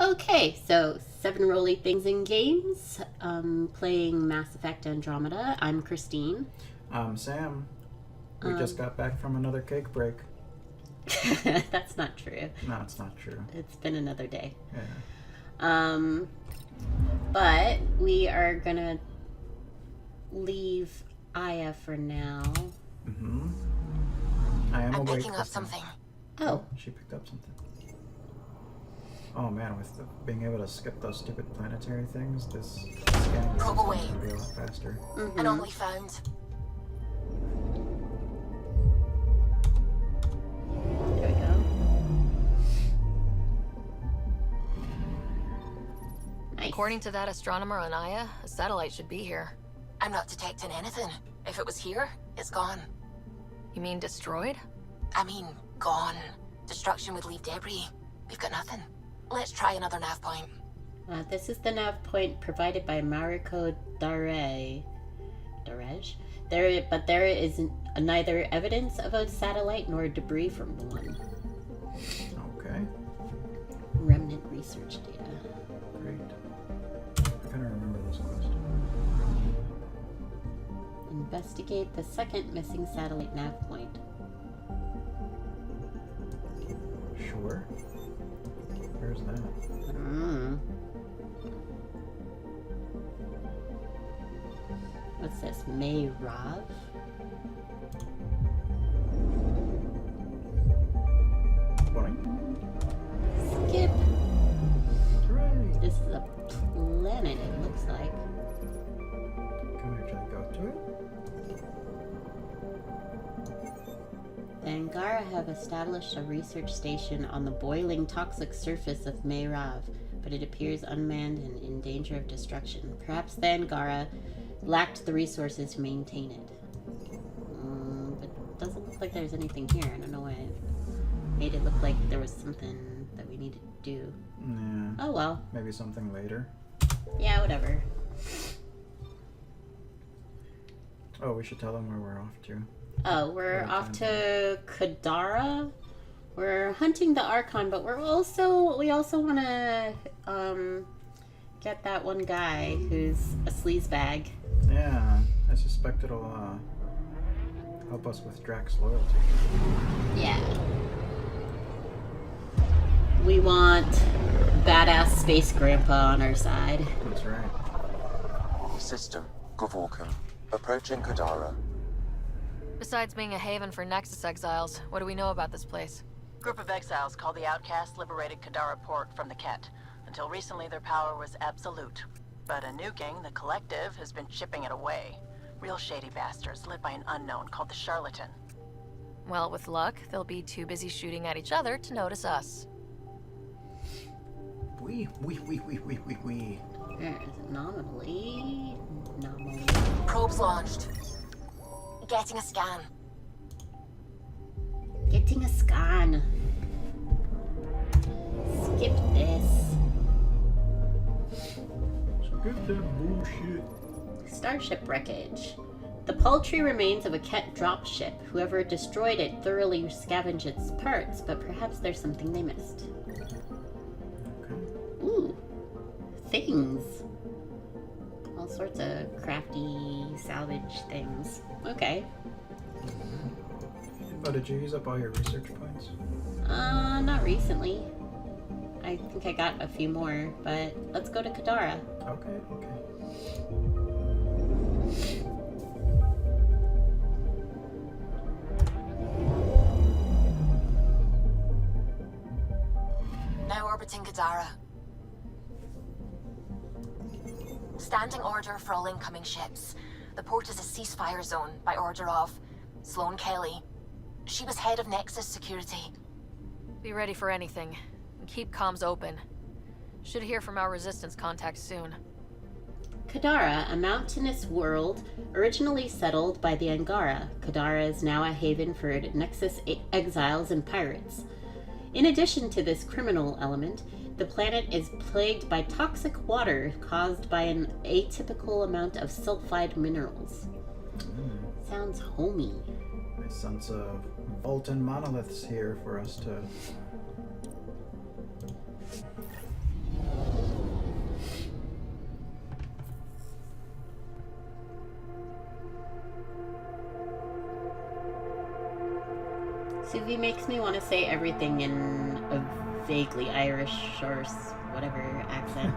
Okay, so 7 roly things in games. Playing Mass Effect Andromeda. I'm Kristine. Sam, we just got back from another cake break. That's not true. No, it's not true. It's been another day. Yeah. But we are gonna leave Aya for now. Mm-hmm. I'm picking up something. Oh. She picked up something. Oh man, with being able to skip those stupid planetary things, this scanning Probe away. system will be a lot faster. Mm-hmm. Anomaly found. There we go. Nice. According to that astronomer on Aya, a satellite should be here. I'm not detecting anything. If it was here, it's gone. You mean destroyed? I mean, gone. Destruction would leave debris. We've got nothing. Let's try another nav point. This is the nav point provided by Mariko Darej. There is neither evidence of a satellite nor debris from one. Okay. Remnant research data. Great. I gotta remember this question. Investigate the second missing satellite nav point. Sure. Where's that? What's this? May Rav? Boing. Skip. Hooray! This is a planet, it looks like. Can we actually go to it? The Angara have established a research station on the boiling toxic surface of May Rav, but it appears unmanned and in danger of destruction. Perhaps the Angara lacked the resources to maintain it. But it doesn't look like there's anything here. I don't know why it made it look like there was something that we needed to do. Yeah. Oh well. Maybe something later. Yeah, whatever. Oh, we should tell them where we're off to. Oh, we're off to Kadara. We're hunting the Archon, but we also want to get that one guy who's a sleazebag. Yeah, I suspect it'll help us with Drax's loyalty. Yeah. We want badass space grandpa on our side. That's right. System, Gavorkan. Approaching Kadara. Besides being a haven for Nexus exiles, what do we know about this place? Group of exiles called the Outcasts liberated Kadara port from the Ket. Until recently, their power was absolute. But a new gang, the Collective, has been chipping it away. Real shady bastards led by an unknown called the Charlatan. Well, with luck, they'll be too busy shooting at each other to notice us. We. There's anomaly. Probes launched. Getting a scan. Getting a scan. Skip this. Skip that bullshit. Starship wreckage. The paltry remains of a Ket dropship. Whoever destroyed it thoroughly scavenged its parts, but perhaps there's something they missed. Okay. Ooh. Things. All sorts of crafty salvage things. Okay. Oh, did you use up all your research points? Not recently. I think I got a few more, but let's go to Kadara. Okay. Now orbiting Kadara. Standing order for all incoming ships. The port is a ceasefire zone by order of Sloane Kelly. She was head of Nexus Security. Be ready for anything, and keep comms open. Should hear from our resistance contacts soon. Kadara, a mountainous world originally settled by the Angara. Kadara is now a haven for Nexus exiles and pirates. In addition to this criminal element, the planet is plagued by toxic water caused by an atypical amount of sulfide minerals. Sounds homey. I sense Voltan monoliths here for us to Suvi makes me want to say everything in a vaguely Irish or whatever accent.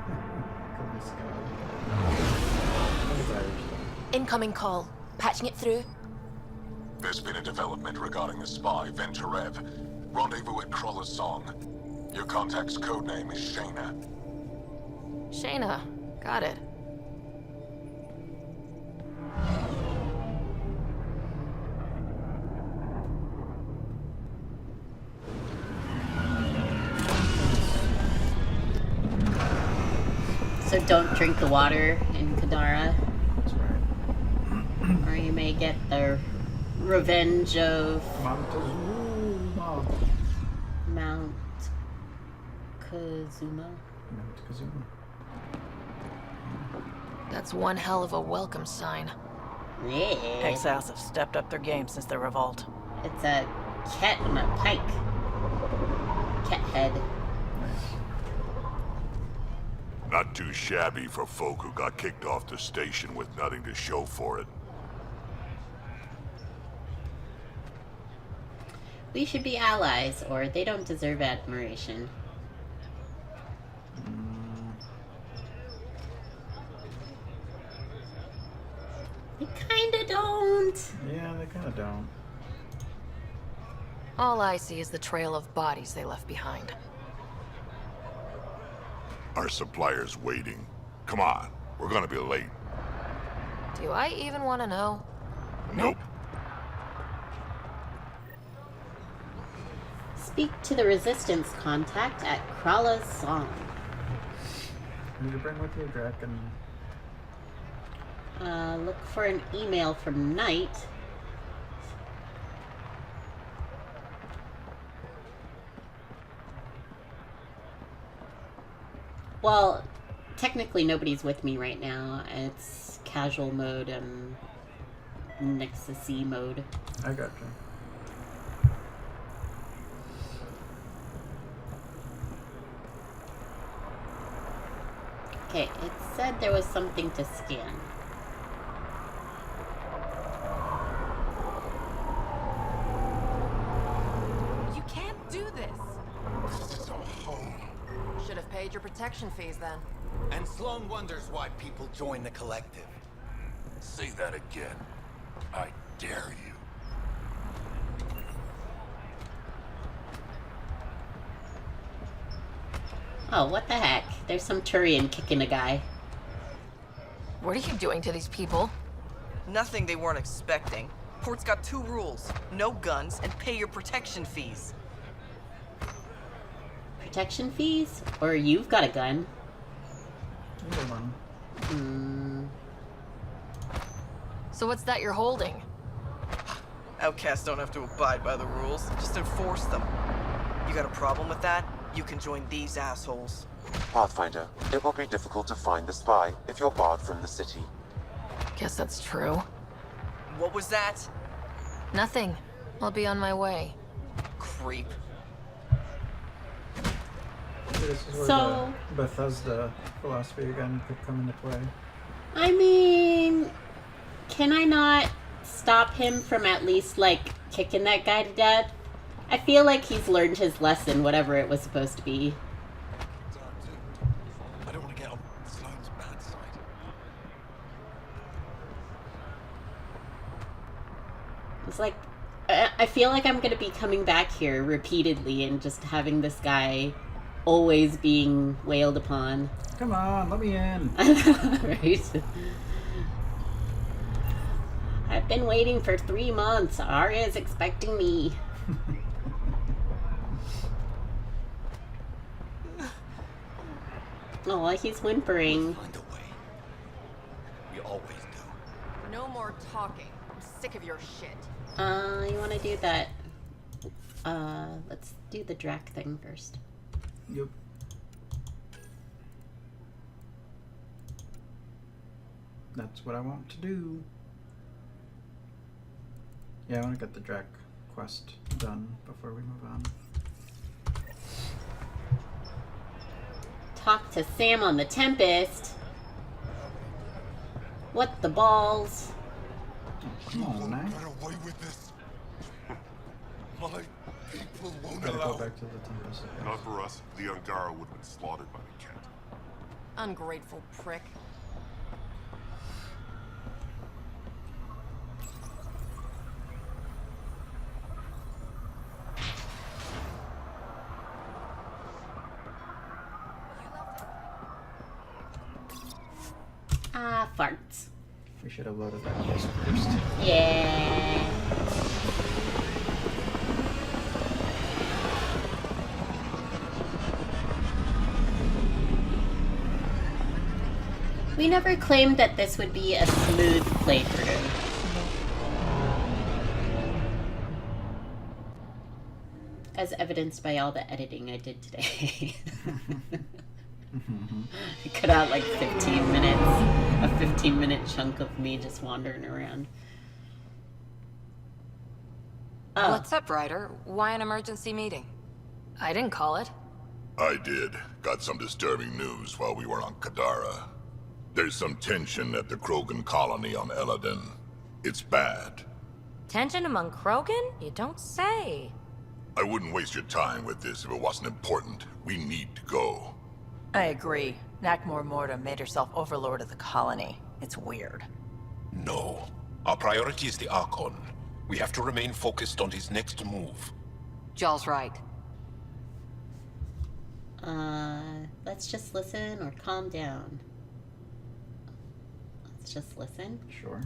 Incoming call. Patching it through. There's been a development regarding the spy, Venturev. Rendezvous at Crawler's Song. Your contact's codename is Shayna. Shayna. Got it. So don't drink the water in Kadara, That's right. or you may get the revenge of Montezuma. Mount Kazuma. Montezuma. That's one hell of a welcome sign. Yeah. Exiles have stepped up their game since the revolt. It's a cat on a pike. Cat head. Not too shabby for folk who got kicked off the station with nothing to show for it. We should be allies, or they don't deserve admiration. They kinda don't. Yeah, they kind of don't. All I see is the trail of bodies they left behind. Our supplier's waiting. Come on, we're gonna be late. Do I even want to know? Nope. Speak to the Resistance contact at Krala's Song. Did you bring with you Draken? Look for an email from Knight. Well, technically nobody's with me right now. It's casual mode and Nexus-y mode. I got you. Okay, it said there was something to scan. You can't do this. This is our home. Should have paid your protection fees then. And Sloan wonders why people join the collective. Say that again. I dare you. Oh, what the heck? There's some Turian kicking a guy. What are you doing to these people? Nothing they weren't expecting. Port's got 2 rules. No guns and pay your protection fees. Protection fees? Or you've got a gun? Either one. So what's that you're holding? Outcasts don't have to abide by the rules, just enforce them. You got a problem with that? You can join these assholes. Pathfinder, it will be difficult to find the spy if you're barred from the city. Guess that's true. What was that? Nothing. I'll be on my way. Creep. This is where So- the Bethesda philosophy again could come into play. I mean, can I not stop him from at least, like, kicking that guy to death? I feel like he's learned his lesson, whatever it was supposed to be. I don't want to get on Sloan's bad side. It's like, I feel like I'm gonna be coming back here repeatedly and just having this guy always being wailed upon. Come on, let me in. Right? I've been waiting for 3 months. Arya's expecting me. Oh, he's whimpering. Find a way. We always do. No more talking. I'm sick of your shit. You want to do that? Let's do the Drac thing first. Yep. That's what I want to do. Yeah, I want to get the Drac quest done before we move on. Talk to Sam on the Tempest. What the balls? Oh, come on, man. Get away with this. My gotta go back to the Tempest. Not for us. The Angara would have been slaughtered by the cat. Ungrateful prick. Ah, farts. We should have loaded that case first. Yeah. We never claimed that this would be a smooth playthrough. As evidenced by all the editing I did today. I cut out like 15 minutes, a 15-minute chunk of me just wandering around. Oh. What's up, Ryder? Why an emergency meeting? I didn't call it. I did. Got some disturbing news while we were on Kadara. There's some tension at the Krogan colony on Eladin. It's bad. Tension among Krogan? You don't say. I wouldn't waste your time with this if it wasn't important. We need to go. I agree. Nakmor Morta made herself overlord of the colony. It's weird. No. Our priority is the Archon. We have to remain focused on his next move. Jall's right. Let's just listen or calm down. Let's just listen. Sure.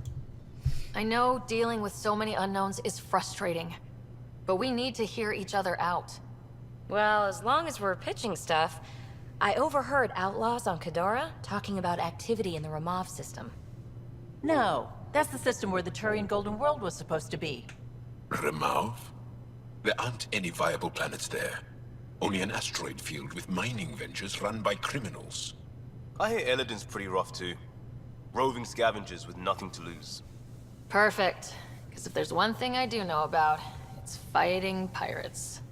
I know dealing with so many unknowns is frustrating, but we need to hear each other out. Well, as long as we're pitching stuff, I overheard outlaws on Kadara talking about activity in the Ramov system. No, that's the system where the Turian Golden World was supposed to be. Ramov? There aren't any viable planets there. Only an asteroid field with mining ventures run by criminals. I hear Eladin's pretty rough too. Roving scavengers with nothing to lose. Perfect. Because if there's one thing I do know about, it's fighting pirates.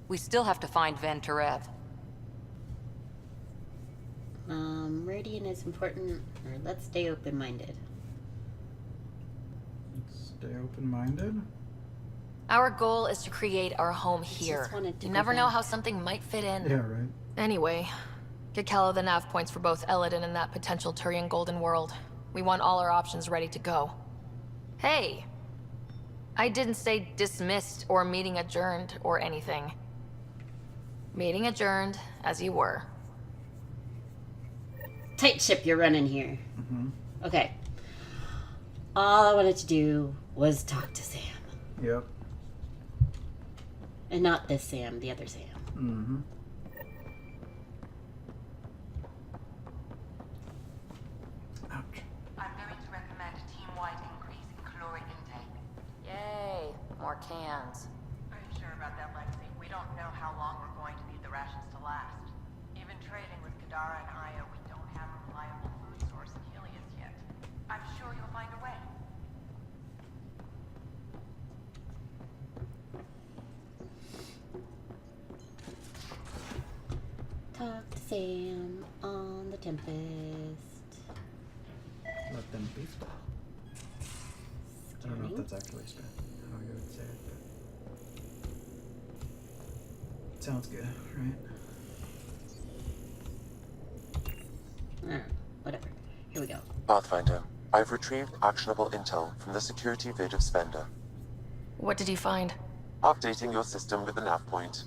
We still have to find Venturev. Meridian is important, or let's stay open-minded. Stay open-minded? Our goal is to create our home here. You never know how something might fit in. Yeah, right. Anyway, get Kello the nav points for both Eladin and that potential Turian Golden World. We want all our options ready to go. Hey! I didn't say dismissed or meeting adjourned or anything. Meeting adjourned, as you were. Tight ship you're running here. Mm-hmm. Okay. All I wanted to do was talk to Sam. Yep. And not this Sam, the other Sam. Mm-hmm. Ouch. I'm going to recommend a team-wide increase in caloric intake. Yay, more cans. Are you sure about that, Lexi? We don't know how long we're going to need the rations to last. Even trading with Kadara and Aya, we don't have a reliable food source in Helios yet. I'm sure you'll find a way. Talk to Sam on the Tempest. Let them be. I don't know if that's actually how you would say it, but it sounds good, right? Whatever. Here we go. Pathfinder, I've retrieved actionable intel from the security vid of Spender. What did you find? Updating your system with the nav point.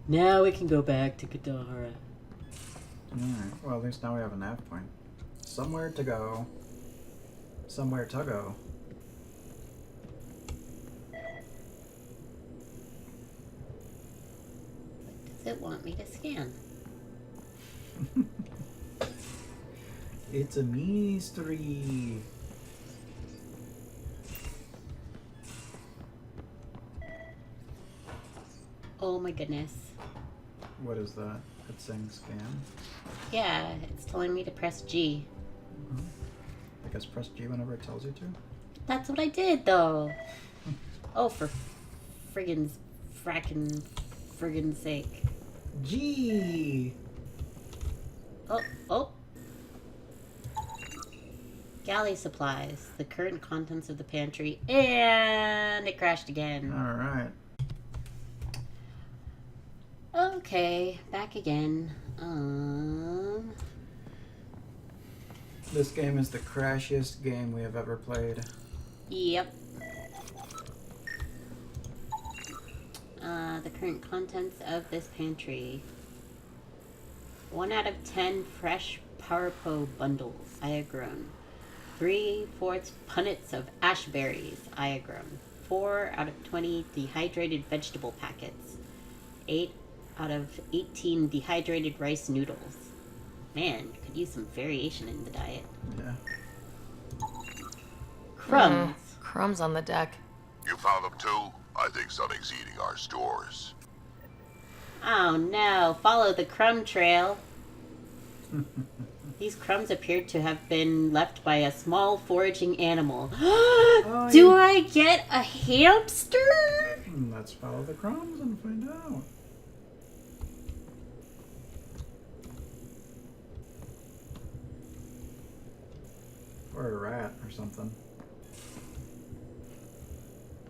Now we can go back to Kadara. Alright, well at least now we have a nav point. Somewhere to go. Somewhere to go. What does it want me to scan? It's a mystery. Oh my goodness. What is that? It's saying scan? Yeah, it's telling me to press G. Mm-hmm. I guess press G whenever it tells you to. That's what I did, though. Oh, for friggin' sake. G! Oh. Galley supplies. The current contents of the pantry. And it crashed again. Alright. Okay, back again. This game is the crashiest game we have ever played. Yep. The current contents of this pantry. 1 out of 10 fresh Powerpo bundles I have grown. 3/4 punnets of ash berries I have grown. 4 out of 20 dehydrated vegetable packets. 8 out of 18 dehydrated rice noodles. Man, could use some variation in the diet. Yeah. Crumbs. Crumbs on the deck. You found them too? I think something's eating our stores. Oh no, follow the crumb trail. These crumbs appeared to have been left by a small foraging animal. Do I get a hamster? Let's follow the crumbs and find out. Or a rat or something.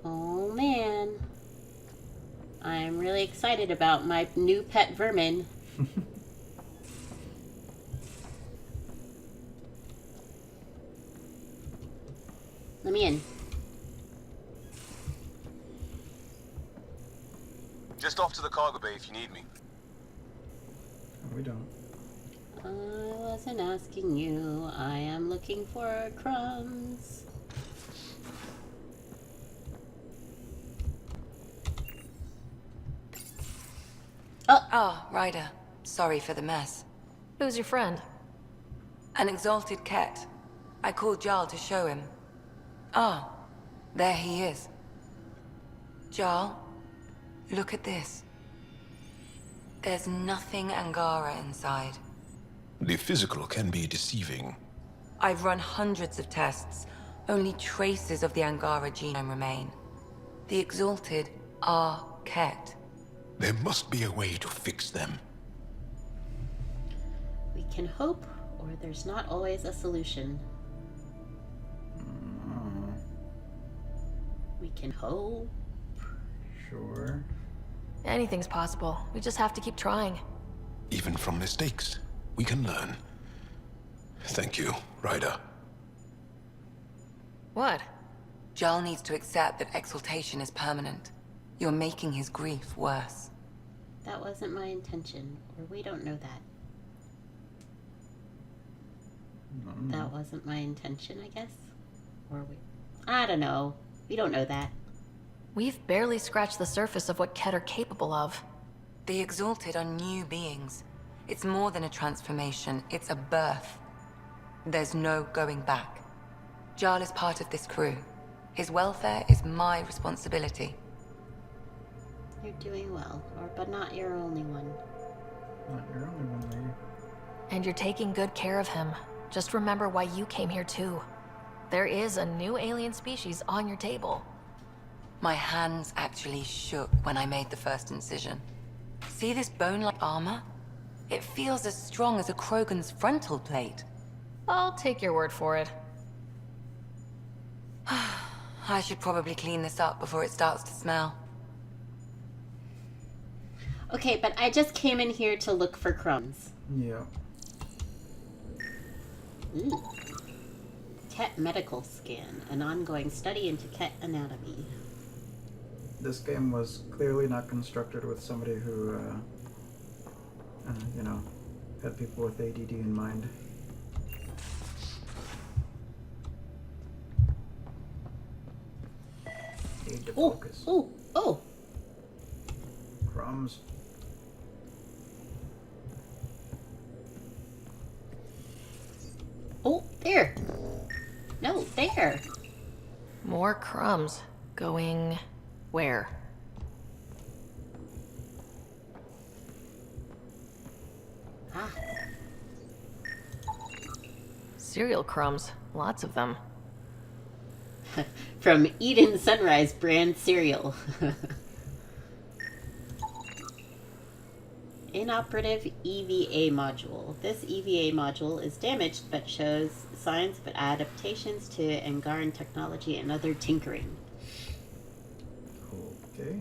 Oh man. I'm really excited about my new pet vermin. Let me in. Just off to the cargo bay if you need me. No, we don't. I wasn't asking you. I am looking for crumbs. Oh, Ryder. Sorry for the mess. Who's your friend? An exalted cat. I called Jarl to show him. Ah, there he is. Jarl, look at this. There's nothing Angara inside. The physical can be deceiving. I've run hundreds of tests. Only traces of the Angara genome remain. The exalted are Ket. There must be a way to fix them. We can hope, or there's not always a solution. We can hope. Sure. Anything's possible. We just have to keep trying. Even from mistakes, we can learn. Thank you, Ryder. What? Jarl needs to accept that exaltation is permanent. You're making his grief worse. That wasn't my intention, or we don't know that. That wasn't my intention, I guess? Or we... I don't know. We don't know that. We've barely scratched the surface of what Ket are capable of. The exalted are new beings. It's more than a transformation, it's a birth. There's no going back. Jarl is part of this crew. His welfare is my responsibility. You're doing well, but not your only one. Not your only one, lady. And you're taking good care of him. Just remember why you came here too. There is a new alien species on your table. My hands actually shook when I made the first incision. See this bone-like armor? It feels as strong as a Krogan's frontal plate. I'll take your word for it. I should probably clean this up before it starts to smell. Okay, but I just came in here to look for crumbs. Yeah. Ooh. Ket medical scan, an ongoing study into Ket anatomy. This game was clearly not constructed with somebody who, you know, had people with ADD in mind. Need to focus. Oh! Crumbs. Oh, there! No, there! More crumbs. Going... where? Ah. Cereal crumbs. Lots of them. From Eden Sunrise brand cereal. Inoperative EVA module. This EVA module is damaged but shows signs of adaptations to Angaran technology and other tinkering. Okay.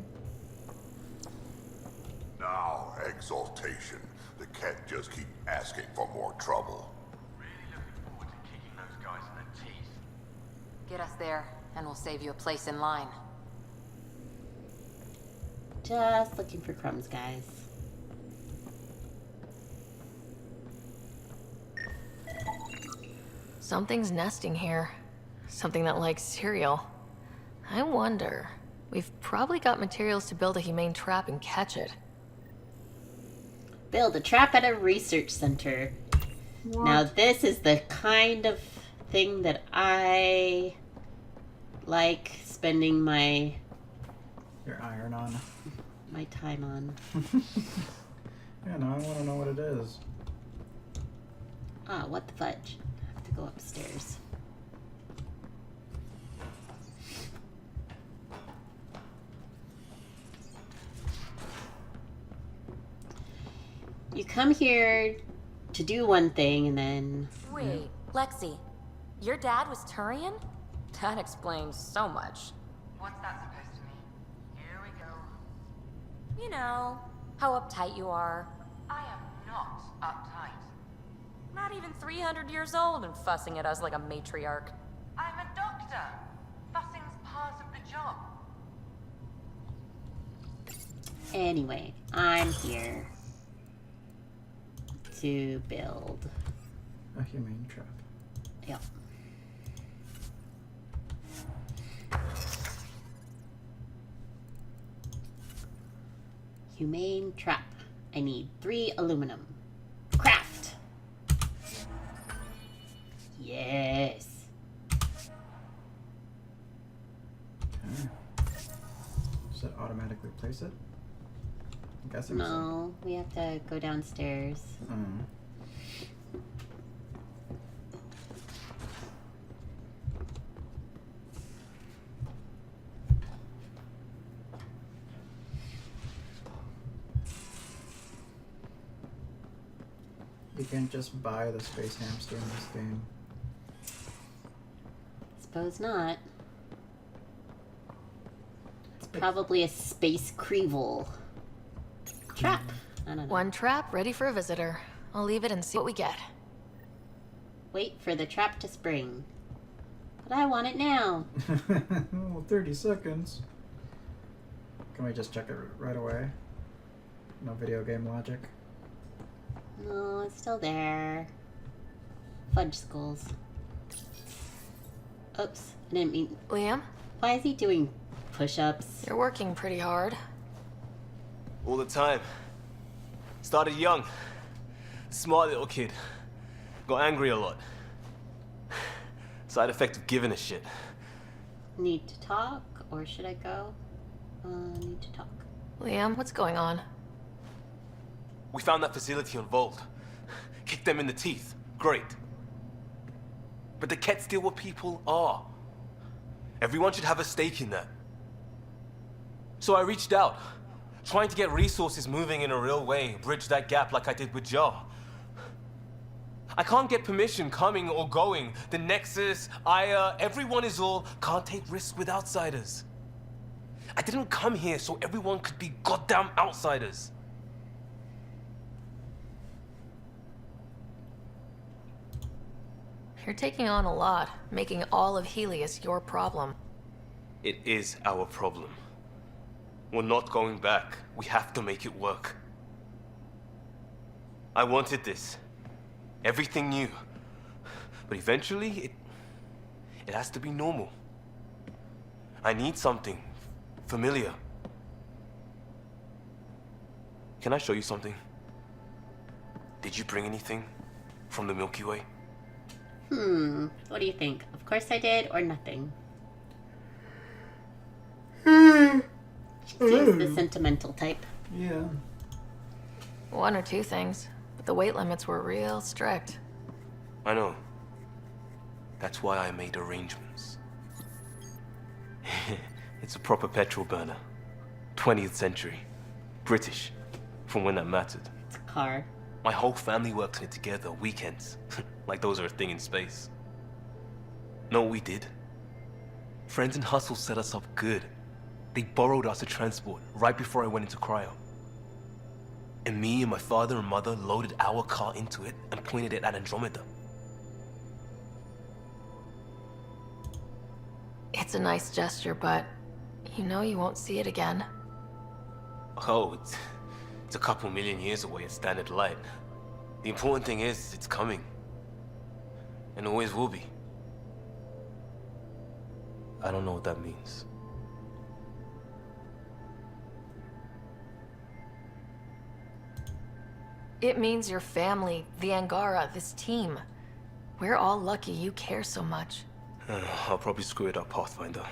Now, exaltation. The cat just keep asking for more trouble. Really looking forward to kicking those guys in the teeth. Get us there, and we'll save you a place in line. Just looking for crumbs, guys. Something's nesting here. Something that likes cereal. I wonder. We've probably got materials to build a humane trap and catch it. Build a trap at a research center. What? Now this is the kind of thing that I like spending my iron on. My time on. Yeah, no, I want to know what it is. Ah, what the fudge? I have to go upstairs. You come here to do one thing and then... Wait, Lexi, your dad was Turian? That explains so much. What's that supposed to mean? Here we go. You know, how uptight you are. I am not uptight. Not even 300 years old and fussing at us like a matriarch. I'm a doctor. Fussing's part of the job. Anyway, I'm here to build a humane trap. Yep. Humane trap. I need 3 aluminum. Craft. Yes. Okay. Does it automatically place it? I'm guessing so. No, we have to go downstairs. You can't just buy the space hamster in this game. Suppose not. It's probably a space creevil. Trap. I don't know. One trap ready for a visitor. I'll leave it and see what we get. Wait for the trap to spring. But I want it now. Well, 30 seconds. Can we just check it right away? No video game logic. No, it's still there. Fudge skulls. Oops, I didn't mean... Liam? Why is he doing push-ups? You're working pretty hard. All the time. Started young. Smart little kid. Got angry a lot. Side effect of giving a shit. Need to talk, or should I go? Need to talk. Liam, what's going on? We found that facility on Vold. Kicked them in the teeth. Great. But the Kett still what people are. Everyone should have a stake in that. So I reached out, trying to get resources moving in a real way, bridge that gap like I did with Jar. I can't get permission coming or going. The Nexus, Aya, everyone is all can't take risks with outsiders. I didn't come here so everyone could be goddamn outsiders. You're taking on a lot, making all of Helios your problem. It is our problem. We're not going back. We have to make it work. I wanted this. Everything new. But eventually, it has to be normal. I need something familiar. Can I show you something? Did you bring anything from the Milky Way? What do you think? Of course I did, or nothing? She seems the sentimental type. Yeah. 1 or 2 things, but the weight limits were real strict. I know. That's why I made arrangements. It's a proper petrol burner. 20th century. British, from when that mattered. car. My whole family worked on it together, weekends. Like those are a thing in space. Know what we did? Friends and Hustle set us up good. They borrowed us a transport right before I went into cryo. And me and my father and mother loaded our car into it and pointed it at Andromeda. It's a nice gesture, but you know you won't see it again. Oh, it's a couple million years away in standard light. The important thing is, it's coming. And always will be. I don't know what that means. It means your family, the Angara, this team. We're all lucky you care so much. I'll probably screw it up, Pathfinder.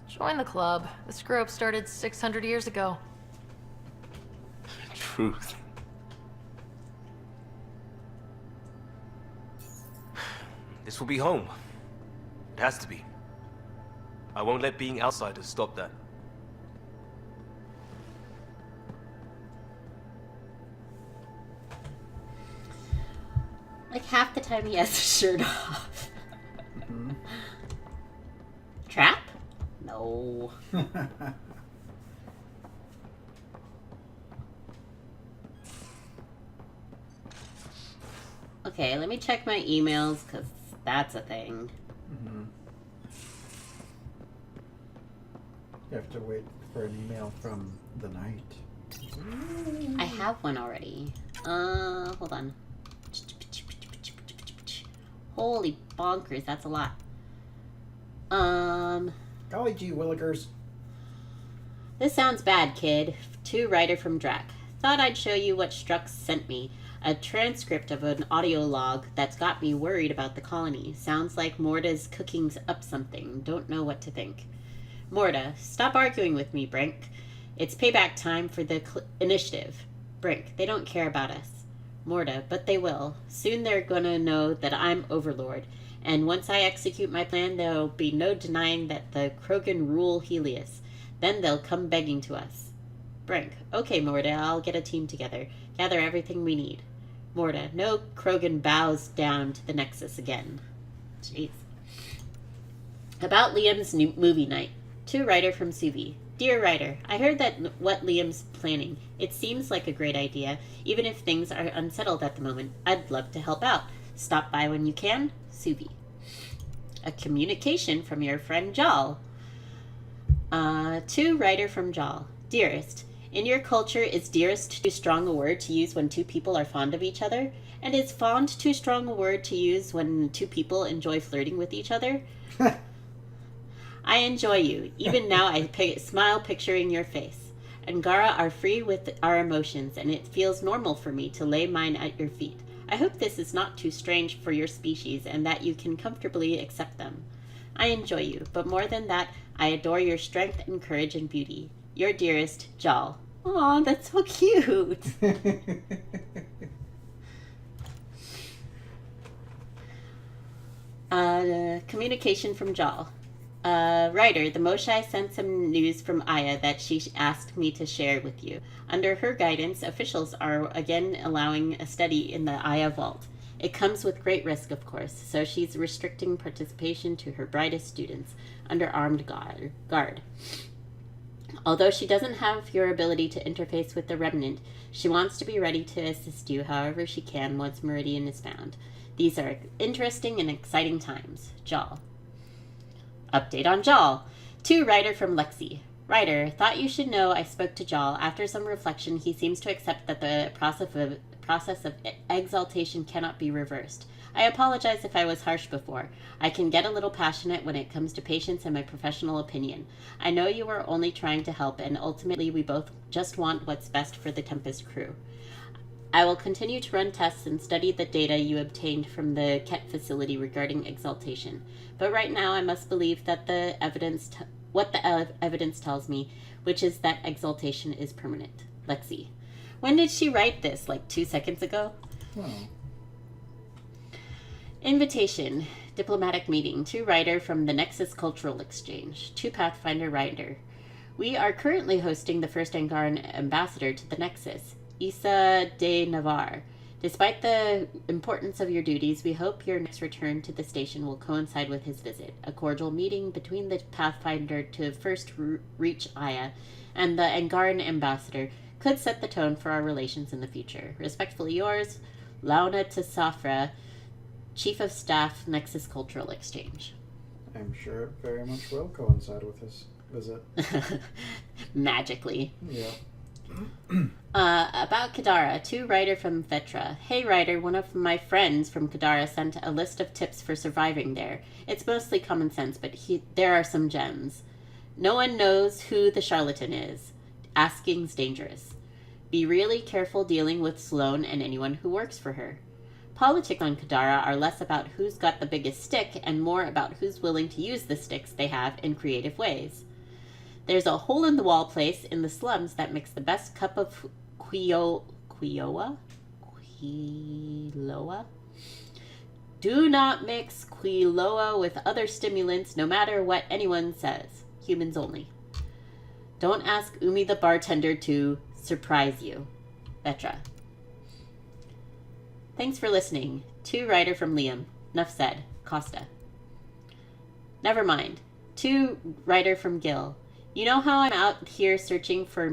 Join the club. The screw-up started 600 years ago. Truth. This will be home. It has to be. I won't let being outsiders stop that. Like half the time he has his shirt off. Mm-hmm. Trap? No. Okay, let me check my emails, because that's a thing. Mm-hmm. You have to wait for an email from the night. I have one already. Hold on. Holy bonkers, that's a lot. Golly gee willikers. This sounds bad, kid. To Ryder from Drac. Thought I'd show you what Strux sent me. A transcript of an audio log that's got me worried about the colony. Sounds like Morta's cooking's up something. Don't know what to think. Morta, stop arguing with me, Brink. It's payback time for the initiative. Brink, they don't care about us. Morta, but they will. Soon they're gonna know that I'm Overlord. And once I execute my plan, there'll be no denying that the Krogan rule Helios. Then they'll come begging to us. Brink, okay, Morta, I'll get a team together. Gather everything we need. Morta, no Krogan bows down to the Nexus again. Jeez. About Liam's new movie night. To Ryder from Suvi. Dear Ryder, I heard that what Liam's planning. It seems like a great idea, even if things are unsettled at the moment. I'd love to help out. Stop by when you can. Suvi. A communication from your friend Jal. To Ryder from Jal. Dearest, in your culture, is dearest too strong a word to use when two people are fond of each other? And is fond too strong a word to use when two people enjoy flirting with each other? I enjoy you. Even now I smile picturing your face. Angara are free with our emotions, and it feels normal for me to lay mine at your feet. I hope this is not too strange for your species, and that you can comfortably accept them. I enjoy you, but more than that, I adore your strength and courage and beauty. Your dearest, Jal. Aw, that's so cute. Communication from Jal. Ryder, the Moshai sent some news from Aya that she asked me to share with you. Under her guidance, officials are again allowing a study in the Aya vault. It comes with great risk, of course, so she's restricting participation to her brightest students under armed guard. Although she doesn't have your ability to interface with the Remnant, she wants to be ready to assist you however she can once Meridian is found. These are interesting and exciting times. Jal. Update on Jal. To Ryder from Lexi. Ryder, thought you should know I spoke to Jal. After some reflection, he seems to accept that the process of exaltation cannot be reversed. I apologize if I was harsh before. I can get a little passionate when it comes to patience and my professional opinion. I know you are only trying to help, and ultimately we both just want what's best for the Tempest crew. I will continue to run tests and study the data you obtained from the Ket facility regarding exaltation. But right now I must believe that the evidence evidence tells me, which is that exaltation is permanent. Lexi. When did she write this? Like 2 seconds ago? Oh. Invitation. Diplomatic meeting. To Ryder from the Nexus Cultural Exchange. To Pathfinder Ryder. We are currently hosting the first Angaran ambassador to the Nexus. Isa de Navarre. Despite the importance of your duties, we hope your next return to the station will coincide with his visit. A cordial meeting between the Pathfinder to first reach Aya and the Angaran ambassador could set the tone for our relations in the future. Respectfully yours, Launa Tesafra, Chief of Staff, Nexus Cultural Exchange. I'm sure it very much will coincide with his visit. Magically. Yeah. About Kadara, to Ryder from Vetra. Hey Ryder, one of my friends from Kadara sent a list of tips for surviving there. It's mostly common sense, but there are some gems. No one knows who the charlatan is. Asking's dangerous. Be really careful dealing with Sloane and anyone who works for her. Politics on Kadara are less about who's got the biggest stick and more about who's willing to use the sticks they have in creative ways. There's a hole-in-the-wall place in the slums that makes the best cup of Quiloa? Do not mix Quiloa with other stimulants, no matter what anyone says. Humans only. Don't ask Umi the bartender to surprise you. Vetra. Thanks for listening. To Ryder from Liam. Nuff said. Costa. Never mind. To Ryder from Gil. You know how I'm out here searching for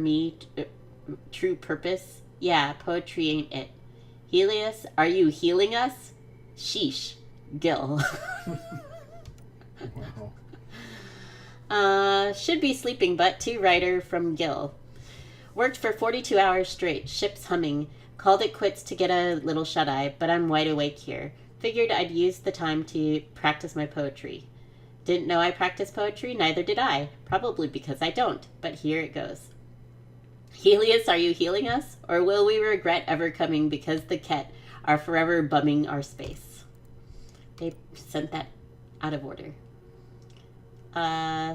true purpose? Yeah, poetry ain't it. Helios, are you healing us? Sheesh. Gil. Wow. Should be sleeping, but to Ryder from Gil. Worked for 42 hours straight, ships humming. Called it quits to get a little shut-eye, but I'm wide awake here. Figured I'd use the time to practice my poetry. Didn't know I practiced poetry, neither did I. Probably because I don't, but here it goes. Helios, are you healing us? Or will we regret ever coming because the Ket are forever bumming our space? They sent that out of order.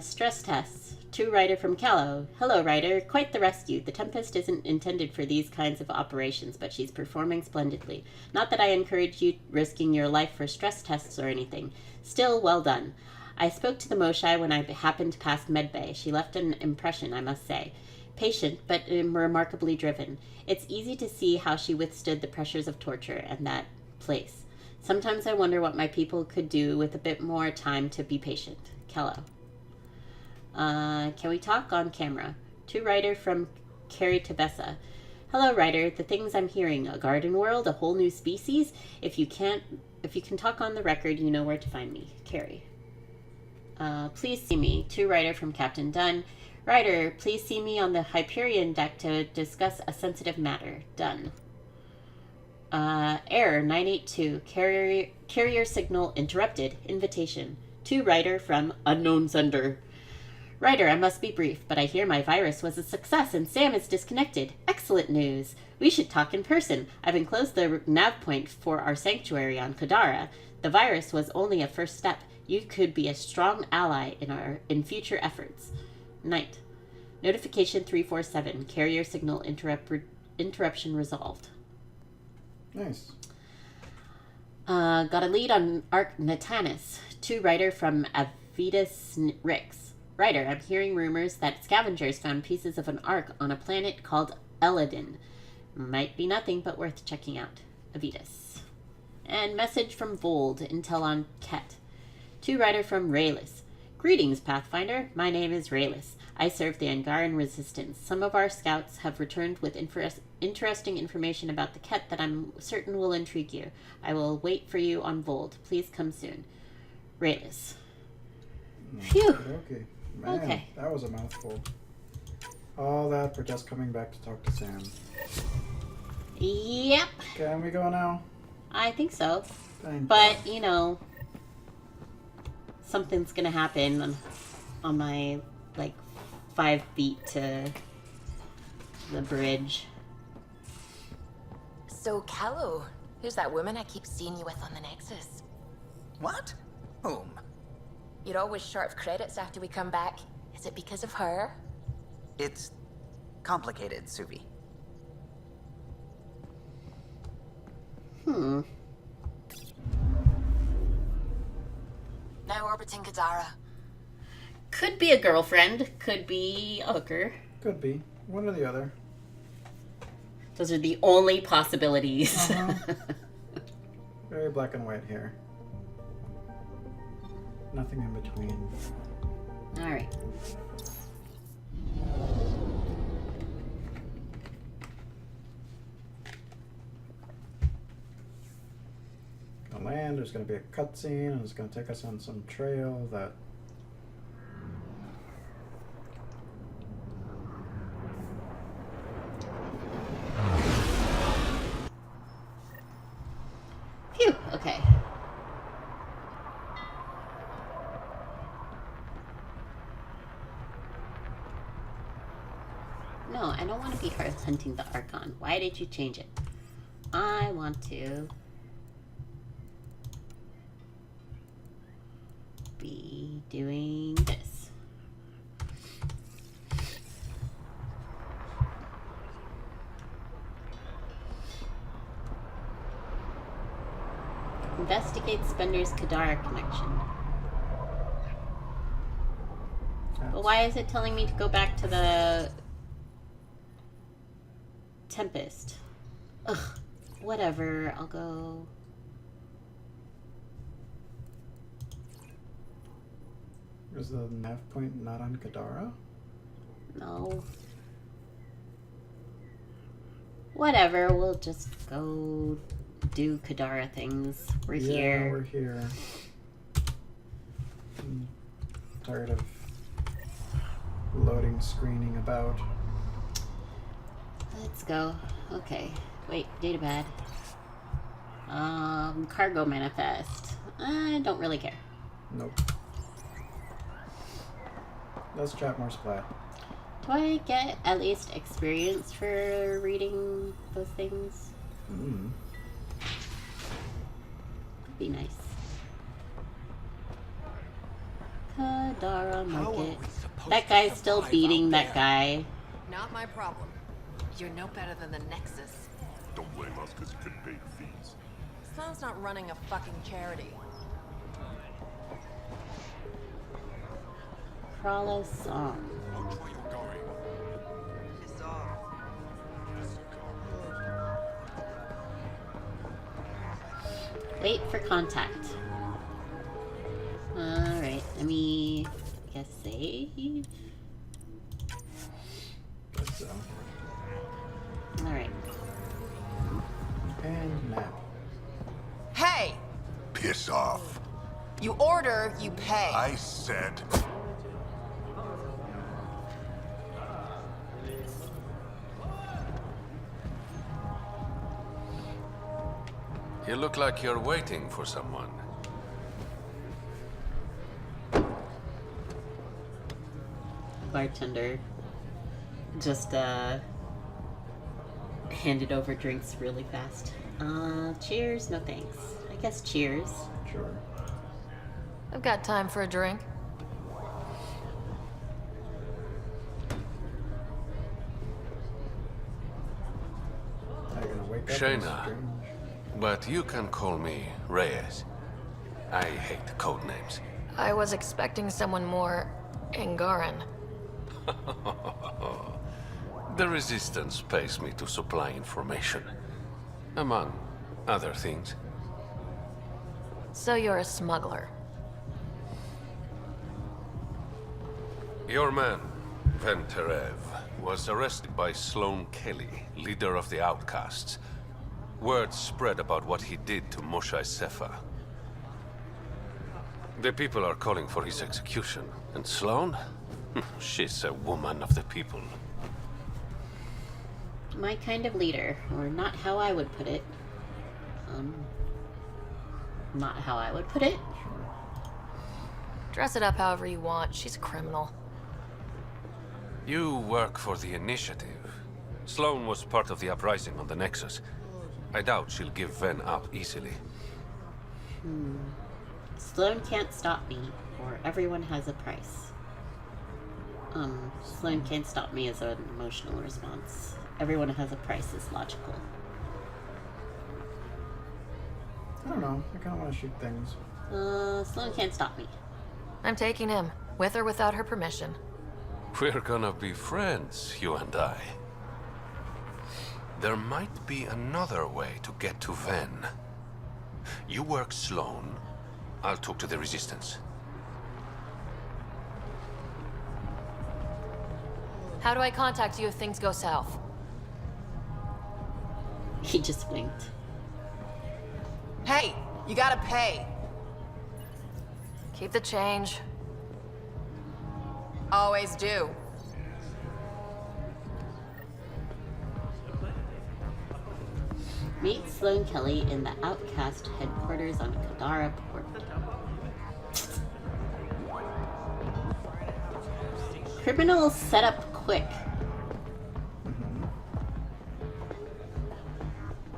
Stress tests. To Ryder from Callow. Hello, Ryder. Quite the rescue. The Tempest isn't intended for these kinds of operations, but she's performing splendidly. Not that I encourage you risking your life for stress tests or anything. Still, well done. I spoke to the Moshai when I happened past Medbay. She left an impression, I must say. Patient, but remarkably driven. It's easy to see how she withstood the pressures of torture and that place. Sometimes I wonder what my people could do with a bit more time to be patient. Kello. Can we talk on camera? To Ryder from Carrie Tabessa. Hello, Ryder. The things I'm hearing. A garden world? A whole new species? If you can talk on the record, you know where to find me. Carrie. Please see me. To Ryder from Captain Dunn. Ryder, please see me on the Hyperion deck to discuss a sensitive matter. Done. Error 982. Carrier signal interrupted. Invitation. To Ryder from Unknown Sender. Ryder, I must be brief, but I hear my virus was a success and Sam is disconnected. Excellent news. We should talk in person. I've enclosed the nav point for our sanctuary on Kadara. The virus was only a first step. You could be a strong ally in future efforts. Night. Notification 347. Carrier signal interruption resolved. Nice. Got a lead on Arc Natanis. To Ryder from Avitus Rix. Ryder, I'm hearing rumors that scavengers found pieces of an ark on a planet called Eladin. Might be nothing, but worth checking out. Avitus. And message from Vold, intel on Ket. To Ryder from Raylis. Greetings, Pathfinder. My name is Raylis. I serve the Angaran Resistance. Some of our scouts have returned with interesting information about the Ket that I'm certain will intrigue you. I will wait for you on Vold. Please come soon. Raylis. Phew. Okay. Man, okay. That was a mouthful. All that for just coming back to talk to Sam. Yep. Can we go now? I think so. Thank but, you know, something's gonna happen on my, 5 feet to the bridge. So, Callow, who's that woman I keep seeing you with on the Nexus? What? Whom? You're always short of credits after we come back. Is it because of her? It's complicated, Suvi. Now orbiting Kadara. Could be a girlfriend. Could be a hooker. Could be. One or the other. Those are the only possibilities. Very black and white here. Nothing in between. Alright. Gonna land, there's gonna be a cutscene, and it's gonna take us on some trail that... Phew, okay. No, I don't want to be hunting the Archon. Why did you change it? I want to be doing this. Investigate Spender's Kadara connection. But why is it telling me to go back to the Tempest? Ugh, whatever, I'll go. Is the nav point not on Kadara? No. Whatever, we'll just go do Kadara things. We're here. Yeah, we're here. I'm tired of loading, screening about. Let's go. Okay. Wait, datapad. Cargo manifest. I don't really care. Nope. Let's chat more Splat. Do I get at least experience for reading those things? Mm. Would be nice. Kadara Market. That guy's still beating that guy. Not my problem. You're no better than the Nexus. Don't blame us because you couldn't pay your fees. Sloan's not running a fucking charity. Crawler song. Wait for contact. Alright, let me guess save. Guess so. Alright. And nap. Hey! Piss off. You order, you pay. I said... You look like you're waiting for someone. Bartender just handed over drinks really fast. Cheers, no thanks. I guess cheers. Sure. I've got time for a drink. Are you gonna wake up? Shayna, but you can call me Reyes. I hate code names. I was expecting someone more Angaran. The Resistance pays me to supply information, among other things. So you're a smuggler. Your man, Venterev, was arrested by Sloane Kelly, leader of the Outcasts. Word spread about what he did to Moshae Sefa. The people are calling for his execution. And Sloane? She's a woman of the people. My kind of leader, or not how I would put it. Not how I would put it. Dress it up however you want. She's a criminal. You work for the Initiative. Sloane was part of the uprising on the Nexus. I doubt she'll give Ven up easily. Sloane can't stop me, or everyone has a price. Sloane can't stop me as an emotional response. Everyone has a price is logical. I don't know. I kind of want to shoot things. Sloane can't stop me. I'm taking him, with or without her permission. We're gonna be friends, you and I. There might be another way to get to Ven. You work Sloan. I'll talk to the Resistance. How do I contact you if things go south? He just blinked. Hey, you gotta pay. Keep the change. Always do. Meet Sloan Kelly in the Outcast headquarters on Kadara Port. Criminals set up quick.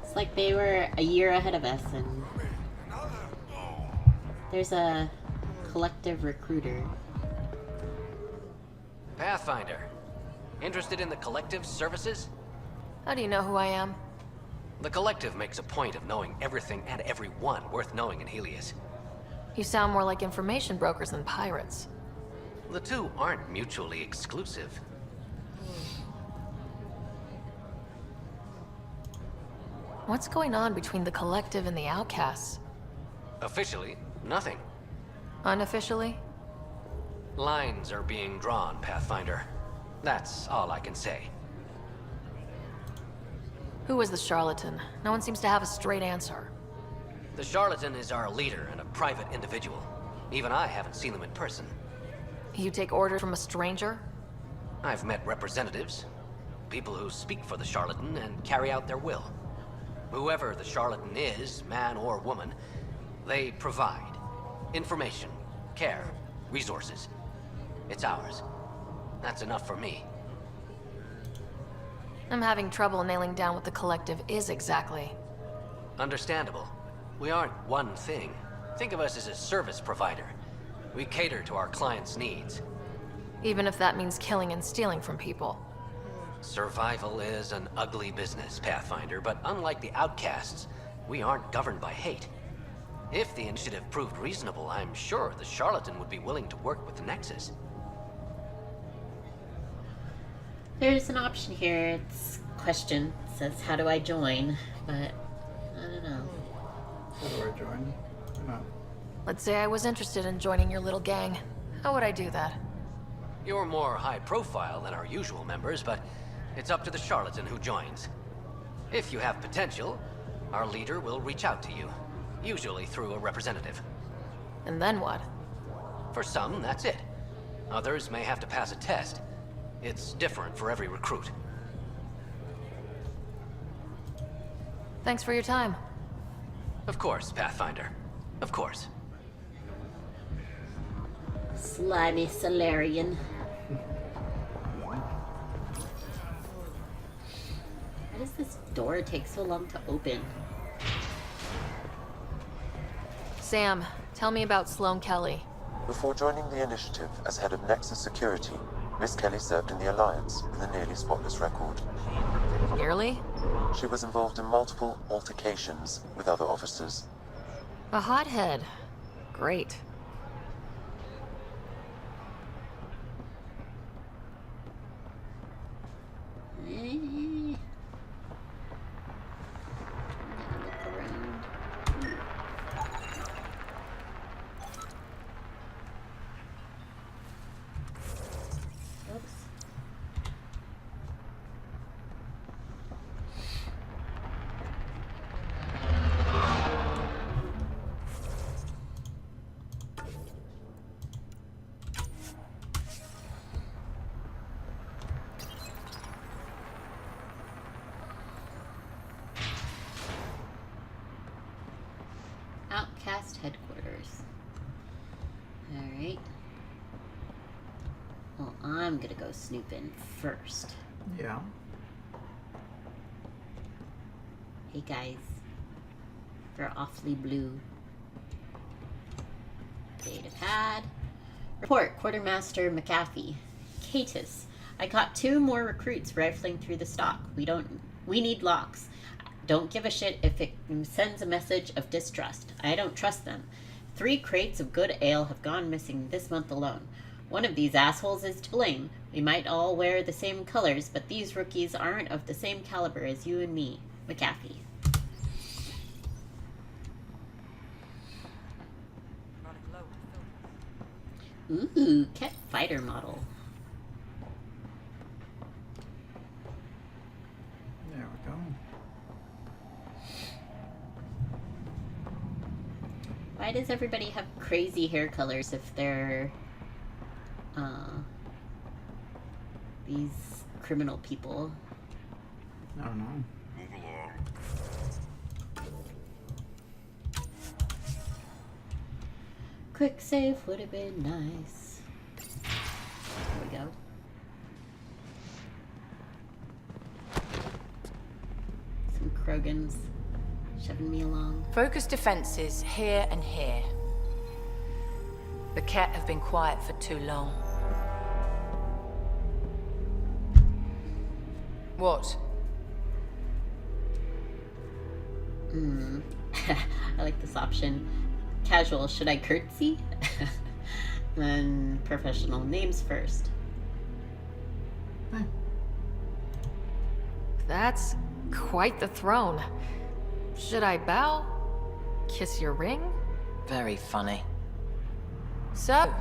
It's like they were a year ahead of us, and there's a collective recruiter. Pathfinder. Interested in the Collective's services? How do you know who I am? The Collective makes a point of knowing everything and everyone worth knowing in Helios. You sound more like information brokers than pirates. The two aren't mutually exclusive. What's going on between the Collective and the Outcasts? Officially, nothing. Unofficially? Lines are being drawn, Pathfinder. That's all I can say. Who was the charlatan? No one seems to have a straight answer. The charlatan is our leader and a private individual. Even I haven't seen him in person. You take orders from a stranger? I've met representatives, people who speak for the charlatan and carry out their will. Whoever the charlatan is, man or woman, they provide information, care, resources. It's ours. That's enough for me. I'm having trouble nailing down what the Collective is exactly. Understandable. We aren't one thing. Think of us as a service provider. We cater to our clients' needs. Even if that means killing and stealing from people. Survival is an ugly business, Pathfinder, but unlike the Outcasts, we aren't governed by hate. If the initiative proved reasonable, I'm sure the charlatan would be willing to work with the Nexus. There's an option here. It's question. It says, how do I join? But I don't know. How do I join? No. Let's say I was interested in joining your little gang. How would I do that? You're more high profile than our usual members, but it's up to the charlatan who joins. If you have potential, our leader will reach out to you, usually through a representative. And then what? For some, that's it. Others may have to pass a test. It's different for every recruit. Thanks for your time. Of course, Pathfinder. Of course. Slimy Solarian. Why does this door take so long to open? Sam, tell me about Sloan Kelly. Before joining the initiative as head of Nexus Security, Miss Kelly served in the Alliance with a nearly spotless record. Nearly? She was involved in multiple altercations with other officers. A hothead. Great. Outcast headquarters. Alright. Well, I'm gonna go snooping first. Yeah. Hey guys. They're awfully blue. Data pad. Report, Quartermaster McAfee. Catus. I caught 2 more recruits rifling through the stock. We need locks. Don't give a shit if it sends a message of distrust. I don't trust them. 3 crates of good ale have gone missing this month alone. One of these assholes is to blame. We might all wear the same colors, but these rookies aren't of the same caliber as you and me. McAfee. Ooh, Ket fighter model. There we go. Why does everybody have crazy hair colors if they're these criminal people? I don't know. Move along. Quick save would have been nice. There we go. Some Krogans shoving me along. Focus defenses here and here. The Ket have been quiet for too long. What? I like this option. Casual, should I curtsy? Then professional, names first. That's quite the throne. Should I bow? Kiss your ring? Very funny. So,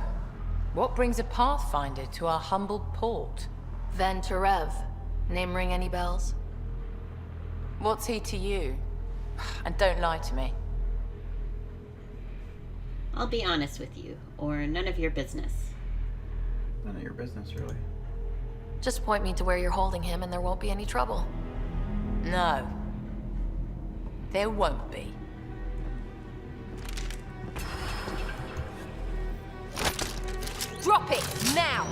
what brings a Pathfinder to our humble port? Ven Terev. Name ring any bells? What's he to you? And don't lie to me. I'll be honest with you, or none of your business. None of your business, really. Just point me to where you're holding him and there won't be any trouble. No. There won't be. Drop it, now!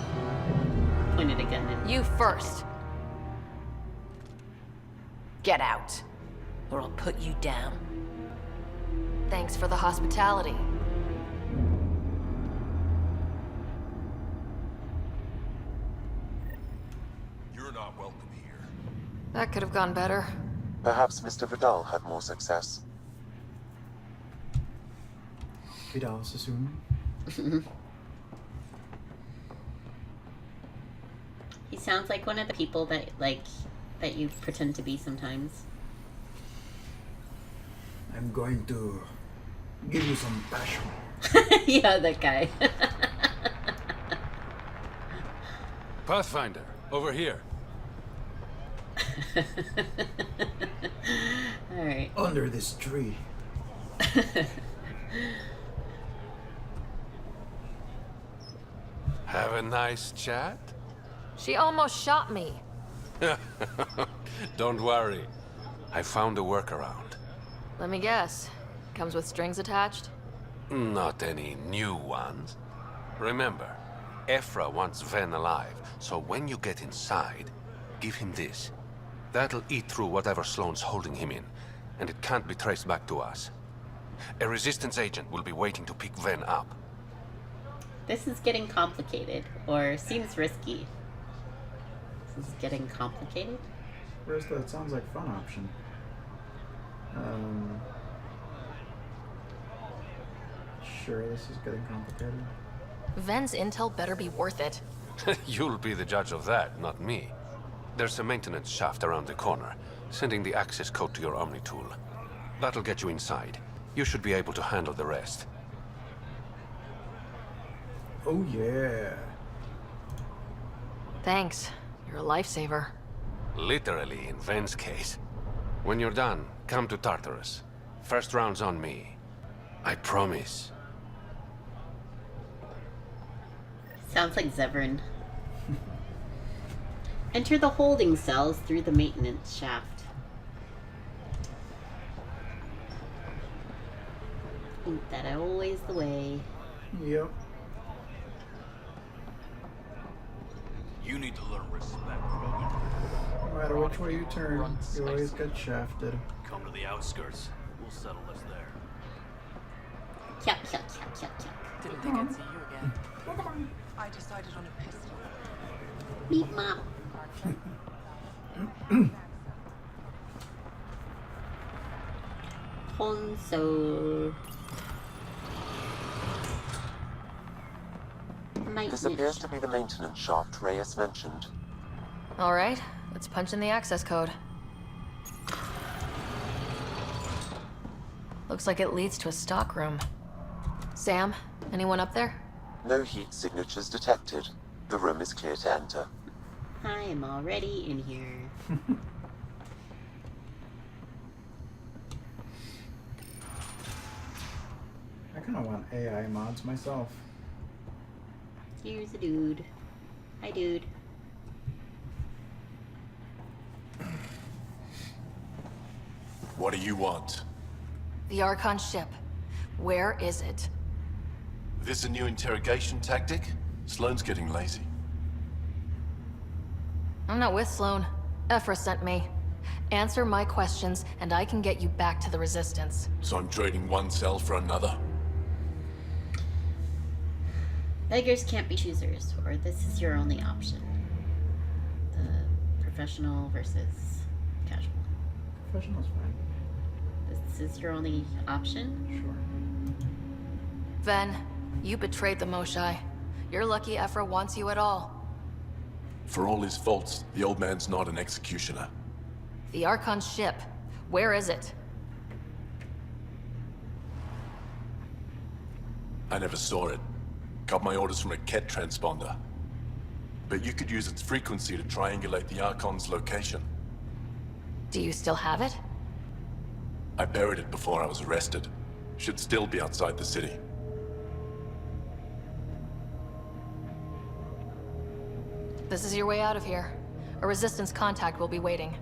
Pointed a gun at you first. Get out, or I'll put you down. Thanks for the hospitality. You're not welcome here. That could have gone better. Perhaps Mr. Vidal had more success. Vidal Sassoon. He sounds like one of the people that you pretend to be sometimes. I'm going to give you some passion. Yeah, that guy. Pathfinder, over here. Alright. Under this tree. Have a nice chat? She almost shot me. Don't worry. I found a workaround. Let me guess. Comes with strings attached? Not any new ones. Remember, Ephra wants Ven alive, so when you get inside, give him this. That'll eat through whatever Sloane's holding him in, and it can't be traced back to us. A resistance agent will be waiting to pick Ven up. This is getting complicated, or seems risky. This is getting complicated? Where's that sounds like fun option? Sure, this is getting complicated. Ven's intel better be worth it. You'll be the judge of that, not me. There's a maintenance shaft around the corner, sending the access code to your Omni tool. That'll get you inside. You should be able to handle the rest. Oh yeah. Thanks. You're a lifesaver. Literally, in Ven's case. When you're done, come to Tartarus. First round's on me. I promise. Sounds like Zevran. Enter the holding cells through the maintenance shaft. Ain't that always the way? Yep. You need to learn respect. No matter which way you turn, you always get shafted. Come to the outskirts. We'll settle this there. Yuck, yuck, yuck, yuck, yuck. Didn't think I'd see you again. I decided on a pistol. Beep mop. Console. This appears to be the maintenance shaft Reyes mentioned. Alright, let's punch in the access code. Looks like it leads to a stockroom. Sam, anyone up there? No heat signatures detected. The room is clear to enter. I am already in here. I kind of want AI mods myself. Here's a dude. Hi, dude. What do you want? The Archon ship. Where is it? This a new interrogation tactic? Sloane's getting lazy. I'm not with Sloane. Ephra sent me. Answer my questions, and I can get you back to the Resistance. So I'm trading one cell for another? Beggars can't be choosers, or this is your only option. The professional versus casual. Professional's fine. This is your only option? Sure. Ven, you betrayed the Moshai. You're lucky Ephra wants you at all. For all his faults, the old man's not an executioner. The Archon ship. Where is it? I never saw it. Got my orders from a Ket transponder. But you could use its frequency to triangulate the Archon's location. Do you still have it? I buried it before I was arrested. Should still be outside the city. This is your way out of here. A Resistance contact will be waiting.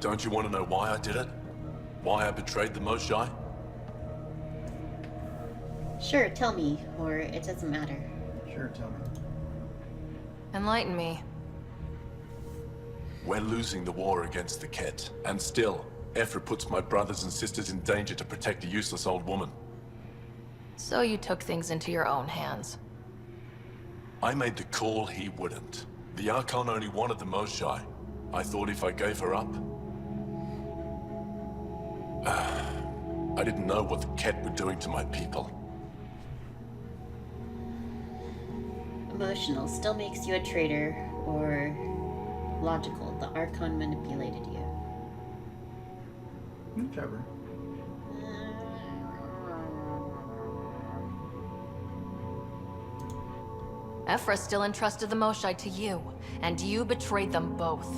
Don't you want to know why I did it? Why I betrayed the Moshai? Sure, tell me, or it doesn't matter. Sure, tell me. Enlighten me. We're losing the war against the Ket, and still, Ephra puts my brothers and sisters in danger to protect a useless old woman. So you took things into your own hands. I made the call he wouldn't. The Archon only wanted the Moshai. I thought if I gave her up... I didn't know what the Ket were doing to my people. Emotional still makes you a traitor, or logical. The Archon manipulated you. Whichever. Ephra still entrusted the Moshai to you, and you betrayed them both.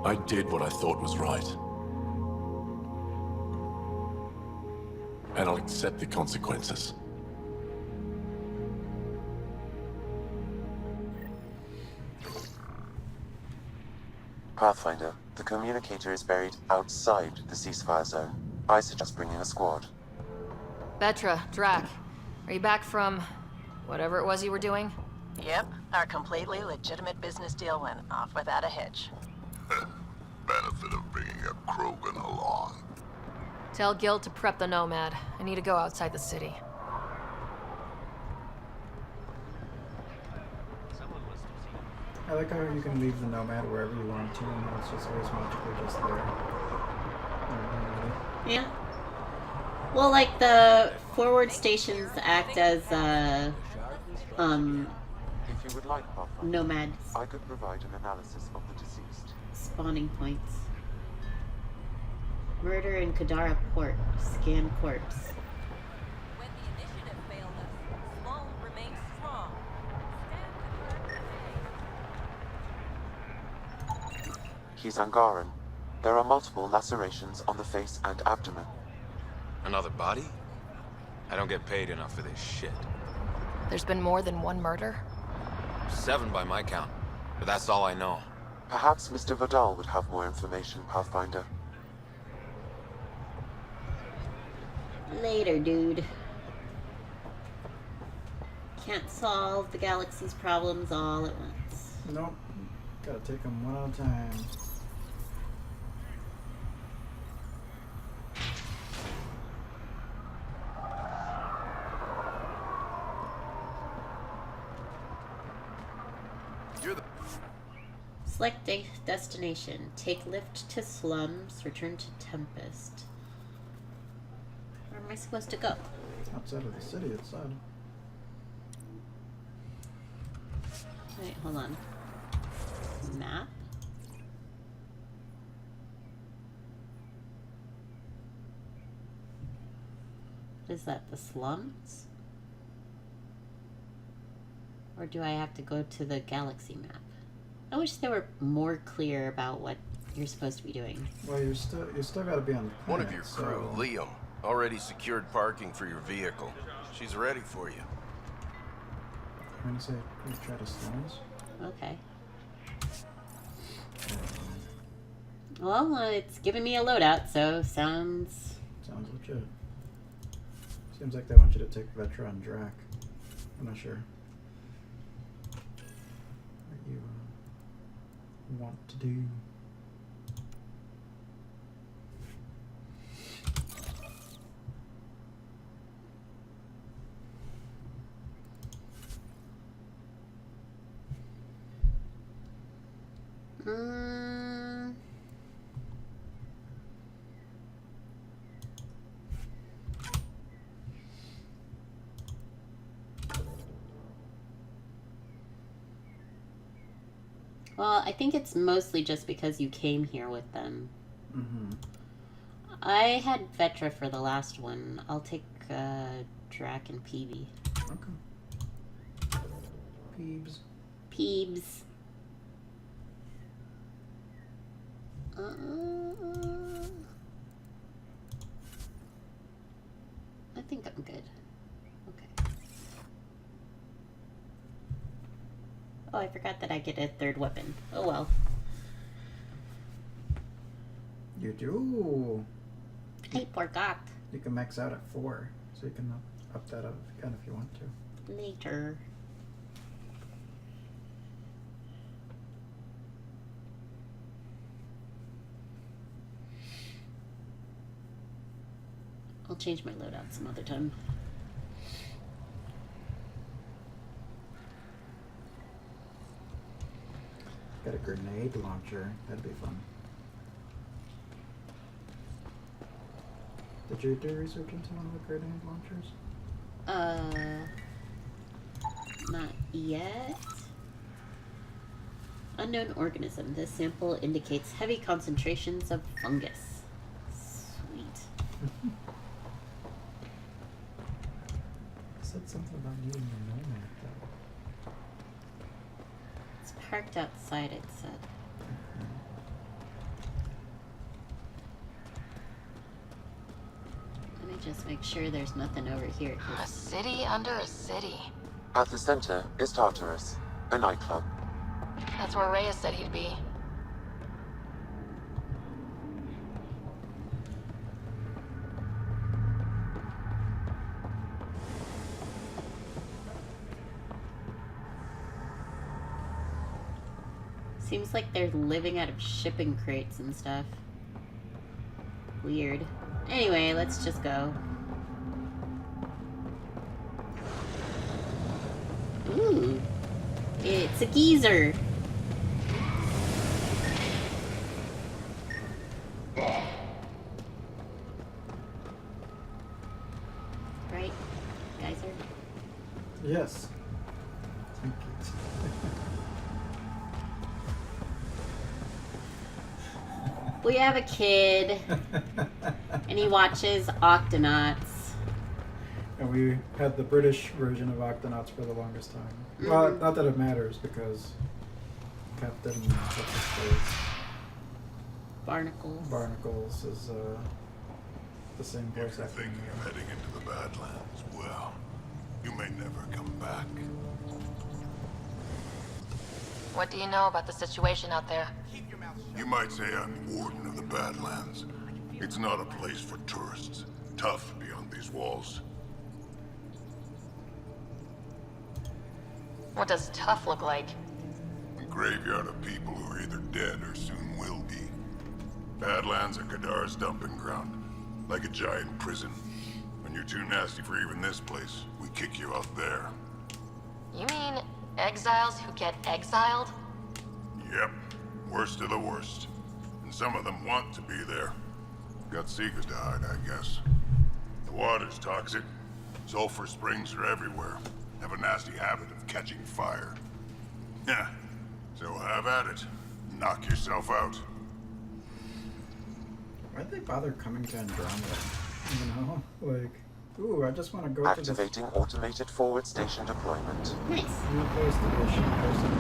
I did what I thought was right. And I'll accept the consequences. Pathfinder, the communicator is buried outside the ceasefire zone. I suggest bringing a squad. Betra, Drac, are you back from whatever it was you were doing? Yep, our completely legitimate business deal went off without a hitch. Benefit of bringing a Krogan along. Tell Gil to prep the Nomad. I need to go outside the city. I like how you can leave the Nomad wherever you want to, and it's just always magically just there. Yeah. Well, like, the forward stations act as, If you would like, Pathfinder, nomads. I could provide an analysis of the deceased. Spawning points. Murder in Kadara port. Scan corpse. When the initiative failed us, Sloane remains strong. He's Angaran. There are multiple lacerations on the face and abdomen. Another body? I don't get paid enough for this shit. There's been more than one murder? 7 by my count, but that's all I know. Perhaps Mr. Vidal would have more information, Pathfinder. Later, dude. Can't solve the galaxy's problems all at once. Nope. Gotta take them one at a time. Select a destination. Take lift to slums. Return to Tempest. Where am I supposed to go? Outside of the city, it said. Wait, hold on. Map? What is that? The slums? Or do I have to go to the galaxy map? I wish they were more clear about what you're supposed to be doing. Well, you still got to be on the planet. One of your crew, Liam, already secured parking for your vehicle. She's ready for you. I'm gonna say try to slums. Okay. Well, it's giving me a loadout, so sounds legit. Seems like they want you to take Vetra and Drac. I'm not sure what you want to do. Well, I think it's mostly just because you came here with them. Mm-hmm. I had Vetra for the last one. I'll take Drac and Peebee. Okay. Peebs. Peebs. I think I'm good. Okay. Oh, I forgot that I get a third weapon. Oh well. You do. I forgot. You can max out at 4, so you can up that up again if you want to. Later. I'll change my loadout some other time. Got a grenade launcher. That'd be fun. Did you do research into one of the grenade launchers? Not yet. Unknown organism. This sample indicates heavy concentrations of fungus. Sweet. Said something about needing a nomad though. It's parked outside, it said. Let me just make sure there's nothing over here. A city under a city. At the center is Tartarus, a nightclub. That's where Reyes said he'd be. Seems like they're living out of shipping crates and stuff. Weird. Anyway, let's just go. Ooh. It's a geezer. Right? Geyser? Yes. Thank you. We have a kid, and he watches Octonauts. And we had the British version of Octonauts for the longest time. Mm-hmm. Well, not that it matters, because Captain Barnacles is the same voice actor. Thinking of heading into the Badlands, well, you may never come back. What do you know about the situation out there? You might say I'm warden of the Badlands. It's not a place for tourists. Tough beyond these walls. What does tough look like? A graveyard of people who are either dead or soon will be. Badlands are Kadara's dumping ground. Like a giant prison. When you're too nasty for even this place, we kick you out there. You mean exiles who get exiled? Yep. Worst of the worst. And some of them want to be there. Got secrets to hide, I guess. The water's toxic. Sulfur springs are everywhere. Have a nasty habit of catching fire. Yeah, so have at it. Knock yourself out. Why'd they bother coming to Andromeda? You know? Like, ooh, I just want to go to Activating automated forward station deployment. Nice. New place to be a ship person.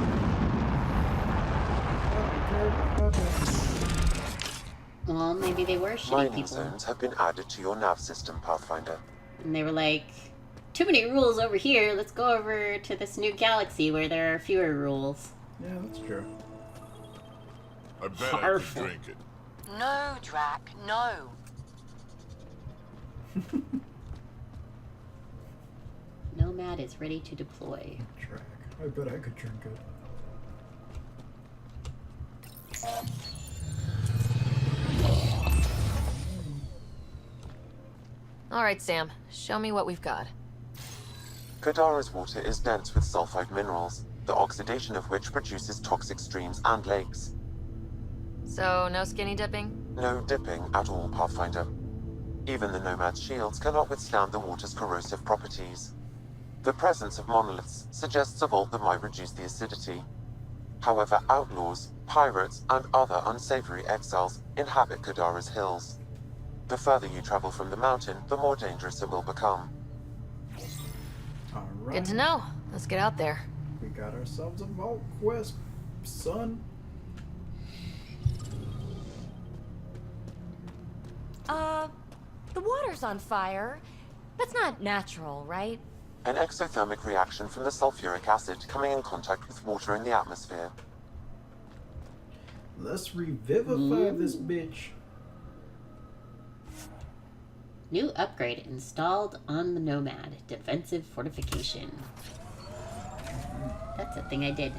Well, maybe they were shitty Mining people. zones have been added to your nav system, Pathfinder. And they were like, too many rules over here. Let's go over to this new galaxy where there are fewer rules. Yeah, that's true. I bet Harmful. I could drink it. No, Drac, no. Nomad is ready to deploy. Track. I bet I could drink it. All right, Sam. Show me what we've got. Kadara's water is dense with sulfide minerals, the oxidation of which produces toxic streams and lakes. So, no skinny dipping? No dipping at all, Pathfinder. Even the Nomad's shields cannot withstand the water's corrosive properties. The presence of monoliths suggests a vault that might reduce the acidity. However, outlaws, pirates, and other unsavory exiles inhabit Kadara's hills. The further you travel from the mountain, the more dangerous it will become. Alright. Good to know. Let's get out there. We got ourselves a vault quest, son. The water's on fire. That's not natural, right? An exothermic reaction from the sulfuric acid coming in contact with water in the atmosphere. Let's revivify this bitch. New upgrade installed on the Nomad. Defensive fortification. That's a thing I did.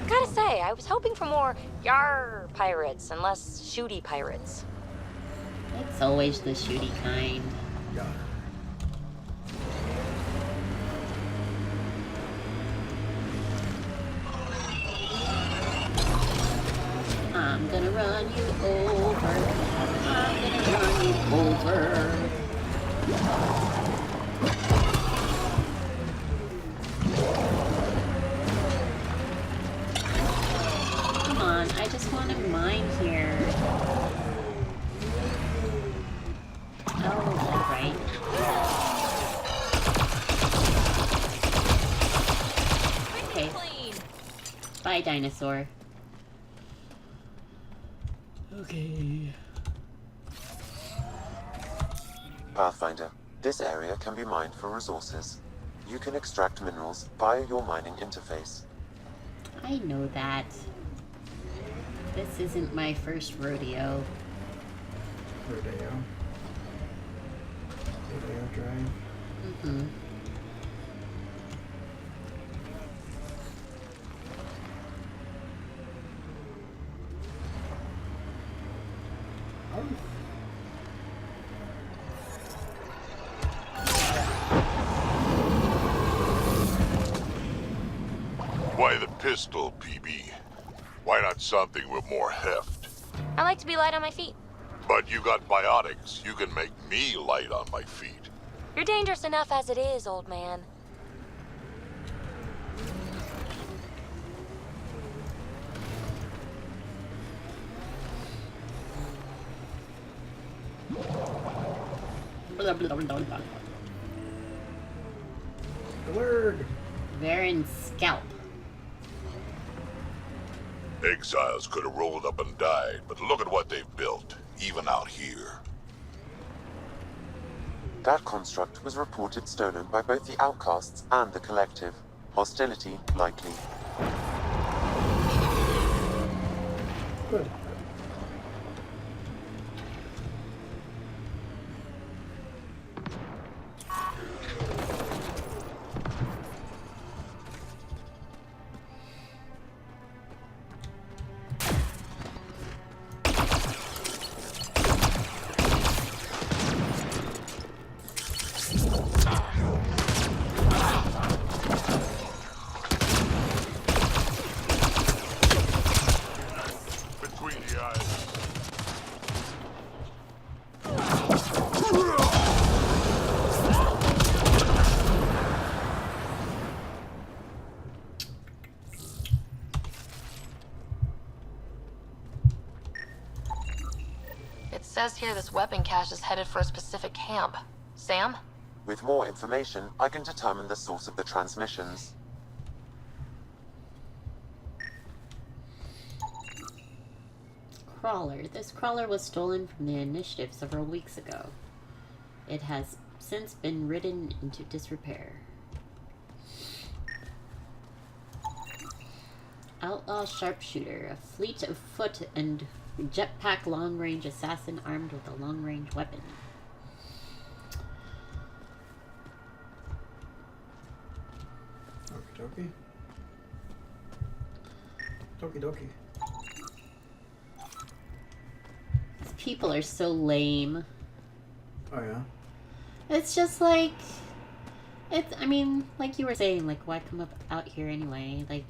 Gotta say, I was hoping for more yar pirates and less shooty pirates. It's always the shooty kind. I'm gonna run you over. I'm gonna run you over. Come on, I just want to mine here. Oh, right. Okay. Bye, dinosaur. Okay. Pathfinder, this area can be mined for resources. You can extract minerals via your mining interface. I know that. This isn't my first rodeo. Rodeo Drive. Mm-hmm. Why the pistol, PB? Why not something with more heft? I like to be light on my feet. But you got biotics. You can make me light on my feet. You're dangerous enough as it is, old man. Blah, blah, blah, blah, blah. Blurred. Varen's scalp. Exiles could have rolled up and died, but look at what they've built, even out here. That construct was reported stolen by both the Outcasts and the Collective. Hostility likely. Good. says here this weapon cache is headed for a specific camp. Sam? With more information, I can determine the source of the transmissions. Crawler. This crawler was stolen from the Initiative several weeks ago. It has since been ridden into disrepair. Outlaw sharpshooter. A fleet of foot and jetpack long-range assassin armed with a long-range weapon. Okie dokie. Dokie dokie. These people are so lame. Oh yeah? It's just like... I mean, like you were saying, like, why come up out here anyway? Like,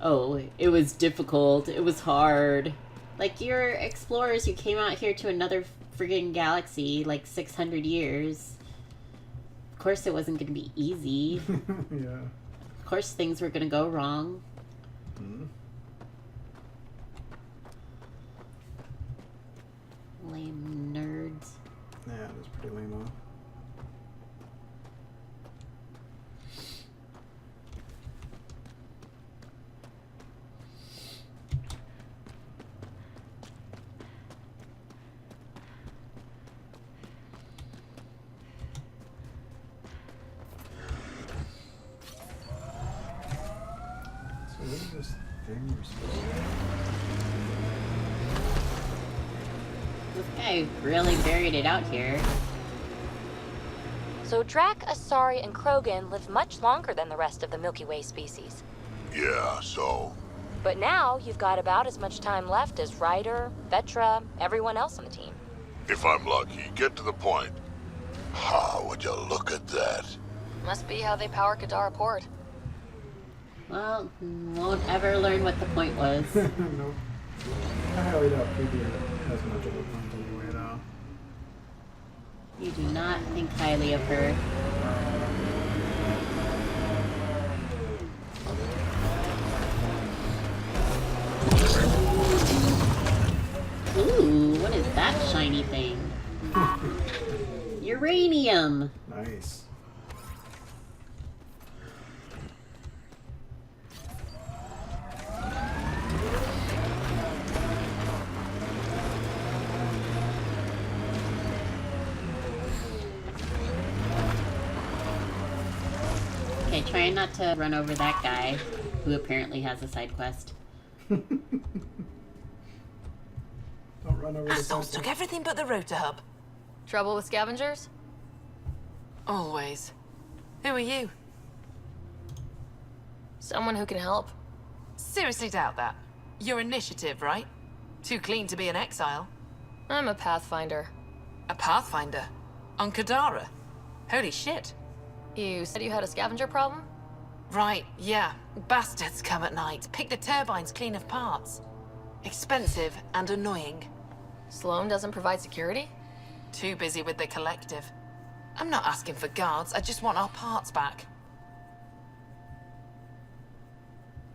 oh, it was difficult. It was hard. Like, you're explorers. You came out here to another friggin' galaxy, like, 600 years. Of course it wasn't going to be easy. Yeah. Of course things were going to go wrong. Mm. Lame nerds. Yeah, it was pretty lame-o. What is this thing we're supposed to do? This guy really buried it out here. So Drac, Asari, and Krogan live much longer than the rest of the Milky Way species. Yeah, so? But now you've got about as much time left as Ryder, Vetra, everyone else on the team. If I'm lucky, get to the point. Ha, would you look at that? Must be how they power Kadara Port. Well, won't ever learn what the point was. Nope. I highly doubt PB has much of a point anyway, though. You do not think highly of her. Ooh, what is that shiny thing? Uranium! Nice. Okay, try not to run over that guy, who apparently has a side quest. Don't run over the Assholes took everything but the rotor hub. Trouble with scavengers? Always. Who are you? Someone who can help. Seriously doubt that. Your initiative, right? Too clean to be an exile. I'm a Pathfinder. A Pathfinder? On Kadara? Holy shit. You said you had a scavenger problem? Right, yeah. Bastards come at night, pick the turbines clean of parts. Expensive and annoying. Sloan doesn't provide security? Too busy with the collective. I'm not asking for guards, I just want our parts back.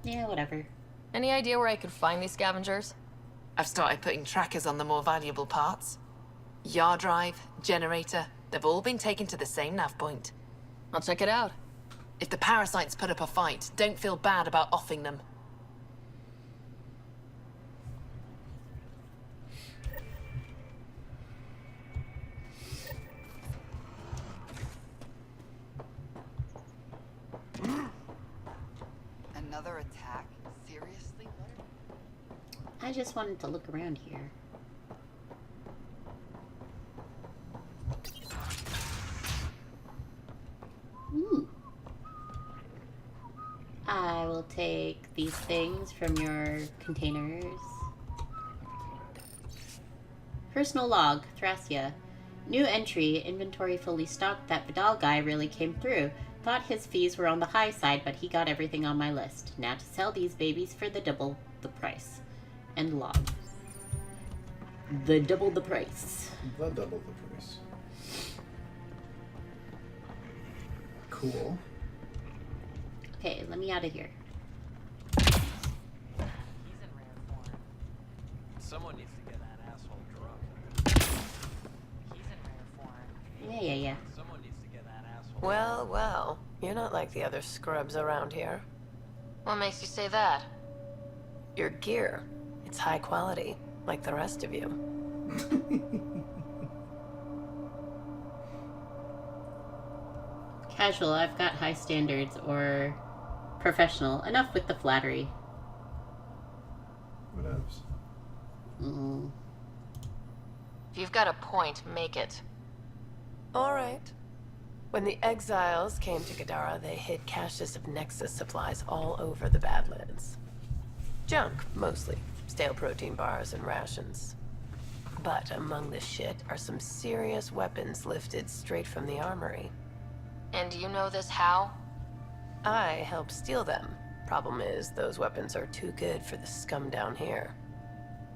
Yeah, whatever. Any idea where I could find these scavengers? I've started putting trackers on the more valuable parts. Yard drive, generator, they've all been taken to the same nav point. I'll check it out. If the parasites put up a fight, don't feel bad about offing them. Another attack? Seriously? I just wanted to look around here. Ooh. I will take these things from your containers. Personal log, Thracia. New entry, inventory fully stocked. That Vidal guy really came through. Thought his fees were on the high side, but he got everything on my list. Now to sell these babies for the double the price. End log. The double the price. The double the price. Cool. Okay, let me out of here. Someone needs to get that asshole drunk. Well, well. You're not like the other scrubs around here. What makes you say that? Your gear. It's high quality, like the rest of you. Casual, I've got high standards, or professional. Enough with the flattery. Whatevs. If you've got a point, make it. All right. When the exiles came to Kadara, they hid caches of Nexus supplies all over the Badlands. Junk, mostly. Stale protein bars and rations. But among the shit are some serious weapons lifted straight from the armory. And you know this how? I helped steal them. Problem is, those weapons are too good for the scum down here.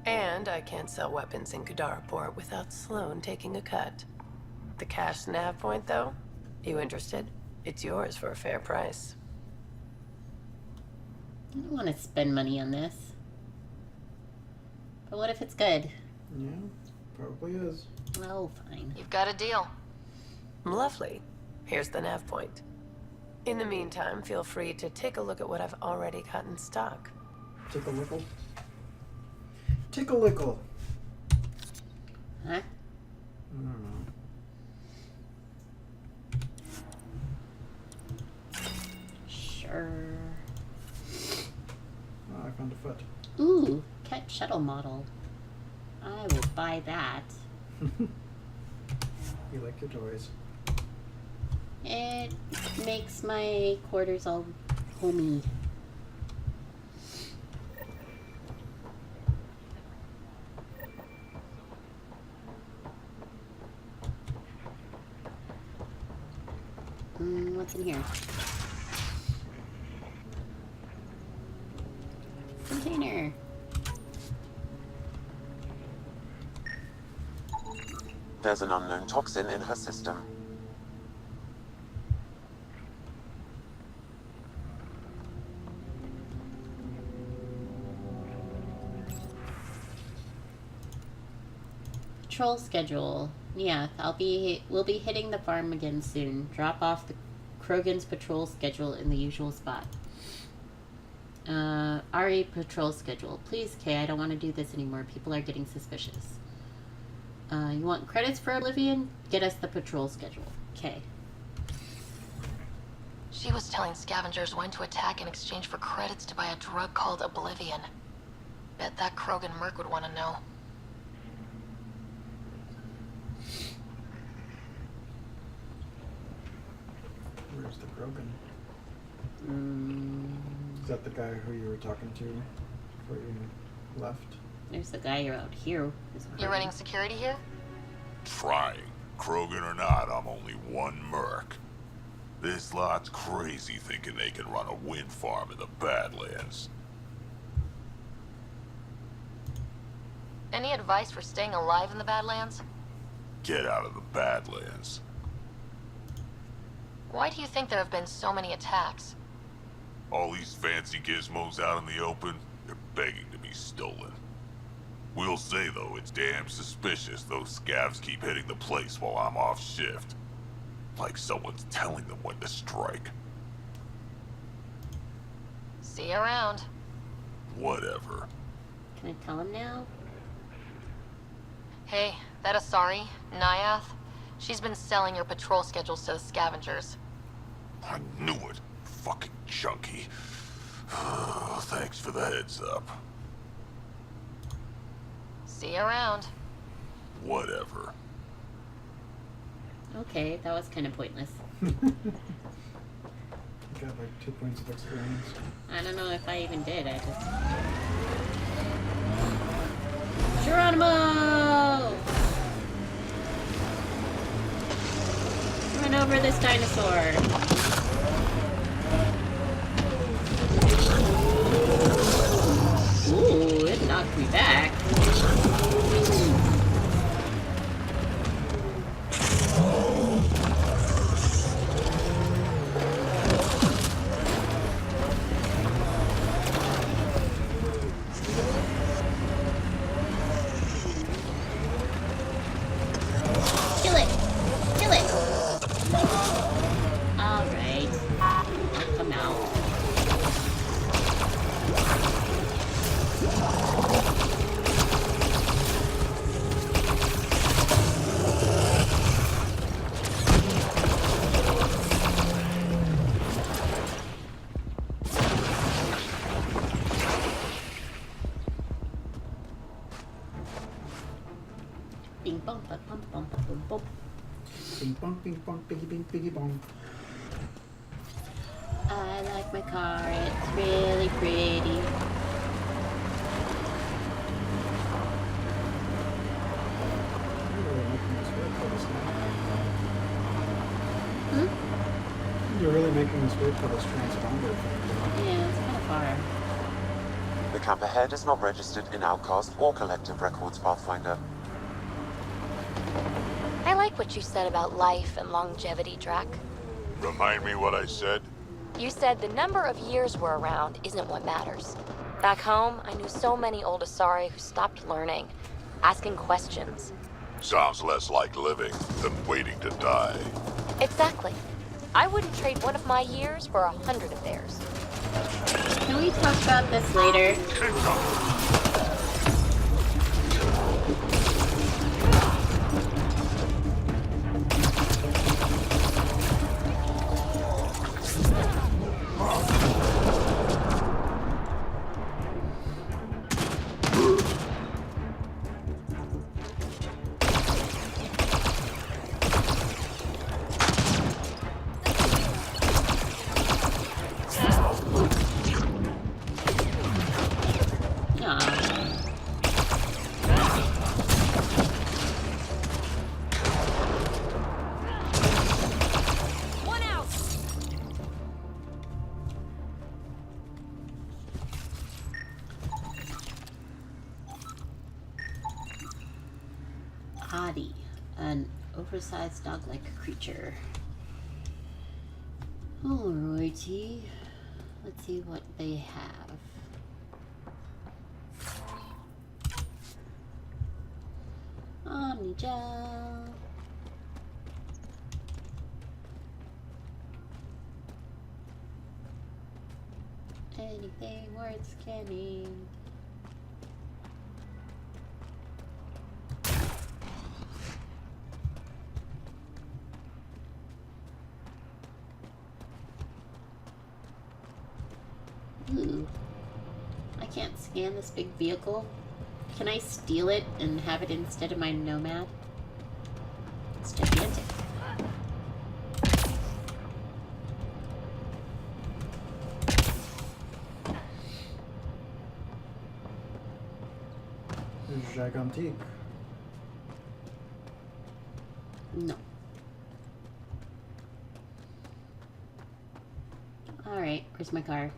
And I can't sell weapons in Kadara Port without Sloan taking a cut. The cash nav point, though? You interested? It's yours for a fair price. I don't want to spend money on this. But what if it's good? Yeah, probably is. Oh, fine. You've got a deal. Lovely. Here's the nav point. In the meantime, feel free to take a look at what I've already got in stock. Take a lickle. Take a lickle. Huh? I don't know. Sure. Oh, I found a foot. Ooh, Ket shuttle model. I will buy that. You like your toys. It makes my quarters all homey. What's in here? Container. There's an unknown toxin in her system. Patrol schedule. Yeah, we'll be hitting the farm again soon. Drop off the Krogan's patrol schedule in the usual spot. RE patrol schedule. Please, Kay, I don't want to do this anymore. People are getting suspicious. You want credits for Oblivion? Get us the patrol schedule. Kay. She was telling scavengers when to attack in exchange for credits to buy a drug called Oblivion. Bet that Krogan merc would want to know. Where's the Krogan? Is that the guy who you were talking to before you left? There's the guy out here. You're running security here? Trying. Krogan or not, I'm only one merc. This lot's crazy thinking they can run a wind farm in the Badlands. Any advice for staying alive in the Badlands? Get out of the Badlands. Why do you think there have been so many attacks? All these fancy gizmos out in the open, they're begging to be stolen. We'll say, though, it's damn suspicious those scavs keep hitting the place while I'm off shift. Like someone's telling them when to strike. See you around. Whatever. Can I tell him now? Hey, that Asari, Nyath, she's been selling your patrol schedules to the scavengers. I knew it. Fucking junkie. Thanks for the heads up. See you around. Whatever. Okay, that was kind of pointless. You got like 2 points of experience. I don't know if I even did. I just... Geronimo! Run over this dinosaur. Ooh, it knocked me back. Kill it! Kill it! Bing bong, bing bong, biggy bing, biggy bong. I like my car. It's really pretty. You're really making us wait for this transponder thing. Yeah, it's kind of far. The camp ahead is not registered in Outcast or Collective Records Pathfinder. I like what you said about life and longevity, Drac. Remind me what I said? You said the number of years we're around isn't what matters. Back home, I knew so many old Asari who stopped learning, asking questions. Sounds less like living than waiting to die. Exactly. I wouldn't trade one of my years for 100 of theirs. Can we talk about this later? Adi, an oversized dog-like creature. Alrighty, let's see what they have. Omnigel. Anything worth scanning. Ooh. I can't scan this big vehicle. Can I steal it and have it instead of my Nomad? It's gigantic. Gigantique. No. Alright, where's my car?